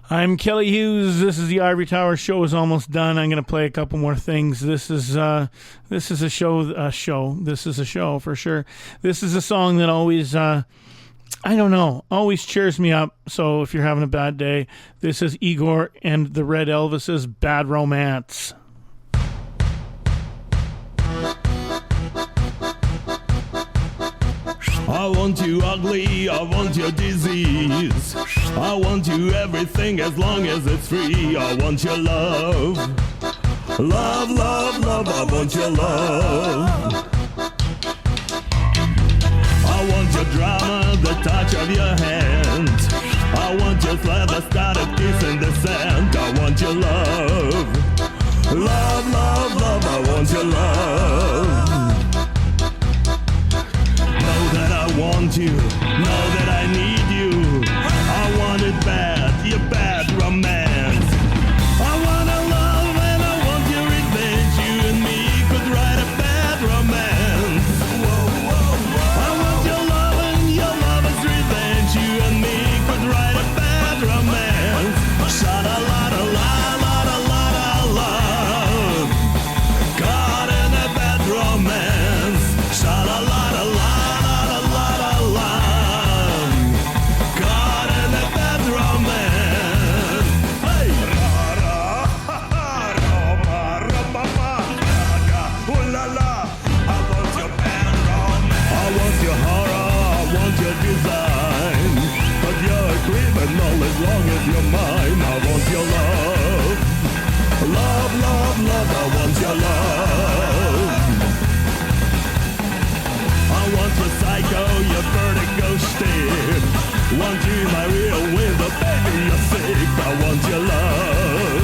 I'm Kelly Hughes. This is the Ivory Tower. Show is almost done. I'm going to play a couple more things. This is a show. This is a show for sure. This is a song that always, always cheers me up. So if you're having a bad day, this is Igor and the Red Elvis's Bad Romance. I want you ugly, I want your disease. I want you everything as long as it's free. I want your love. Love, love, love, I want your love. I want your drama, the touch of your hand. I want your slap, the start of kiss in the sand. I want your love. Love, love, love, I want your love. Know that I want you, know that I need you. I want it bad, your bad romance. I want a love and I want your revenge. You and me could write a bad romance. I want your love and your lover's revenge. You and me could write a bad romance. Sha-la-la-la-la-la-la-la-la. Caught in a bad romance. Sha-la-la-la-la. As long as you're mine, I want your love. Love, love, love, I want your love. I want your psycho, your vertigo stick. Want you my real with a baby, you're sick. I want your love.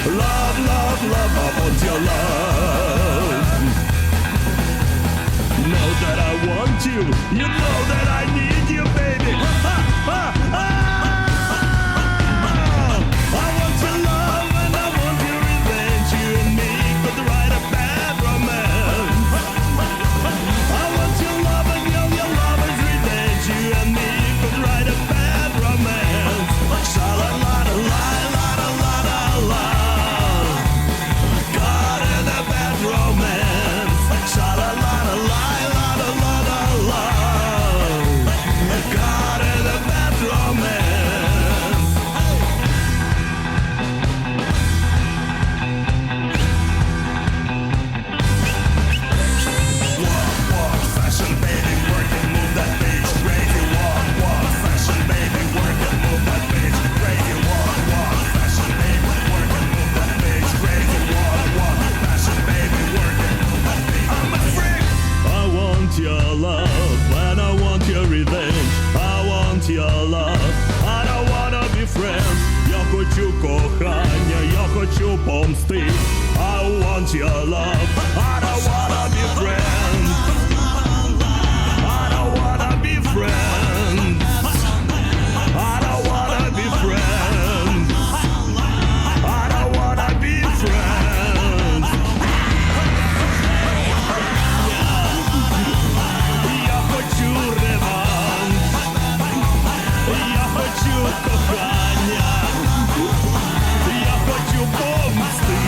Love, love, love, I want your love. Know that I want you, you know that I need you, baby. Pomsty. I want your love. I don't wanna be friends. I don't wanna be friends. I don't wanna be friends. I don't wanna be friends. Я хочу реванш. Я хочу кохання. Я хочу помсти.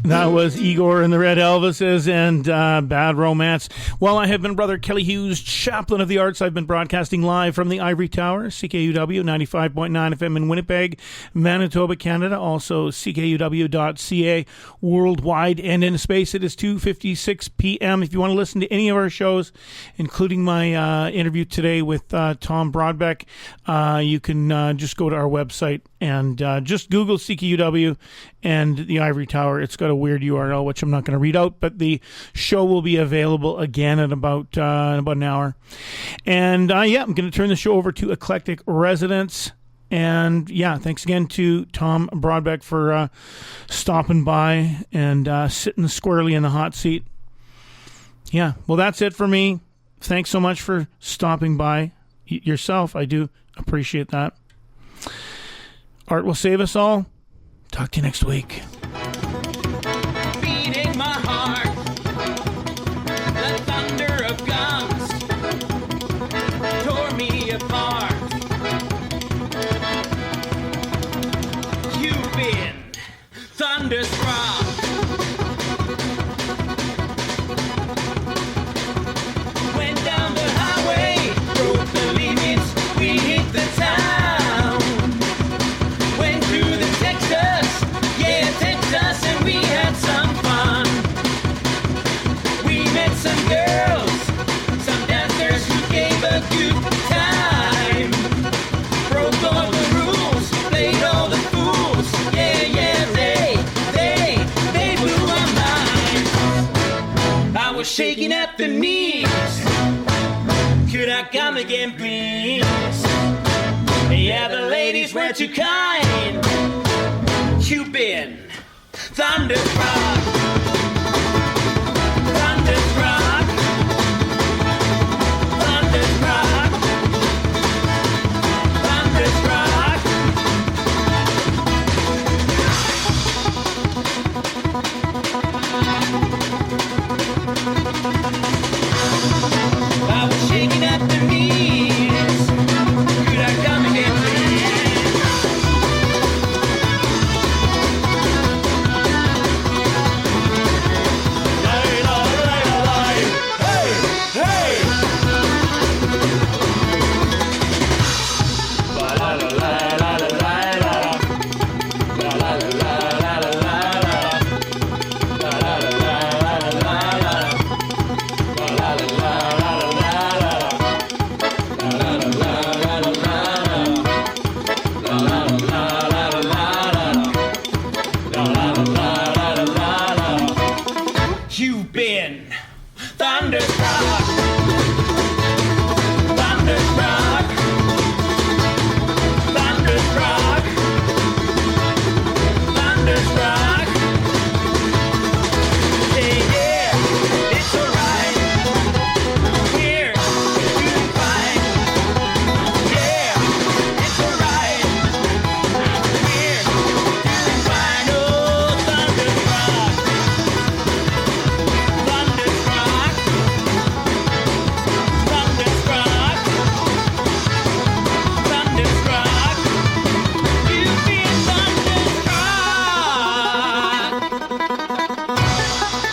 That was Igor and the Red Elvises and Bad Romance. Well, I have been Brother Kelly Hughes, Chaplain of the Arts. I've been broadcasting live from the Ivory Tower, CKUW 95.9 FM in Winnipeg, Manitoba, Canada. Also CKUW.ca worldwide and in space. It is 2:56 p.m. If you want to listen to any of our shows, including my interview today with Tom Brodbeck, you can just go to our website and just Google CKUW and the Ivory Tower. It's got a weird URL, which I'm not going to read out, but the show will be available again in about an hour. And I'm going to turn the show over to Eclectic Residents. And thanks again to Tom Brodbeck for stopping by and sitting squarely in the hot seat. Yeah, well, that's it for me. Thanks so much for stopping by yourself. I do appreciate that. Art will save us all. Talk to you next week. Beating my heart, the thunder of guns tore me apart. You've been thunderstruck. Went down the highway, broke the limits, we hit the town. And we had some fun. We met some girls, some dancers who gave a good time. Broke all the rules, played all the fools. Yeah, they blew my mind. I was shaking at the knees. Could I come again, please? Yeah, the ladies were too kind. You've been thunderstruck, thunderstruck, thunderstruck, thunderstruck. I was shaking at the knees. Could I come again, please? You've been thunderstruck.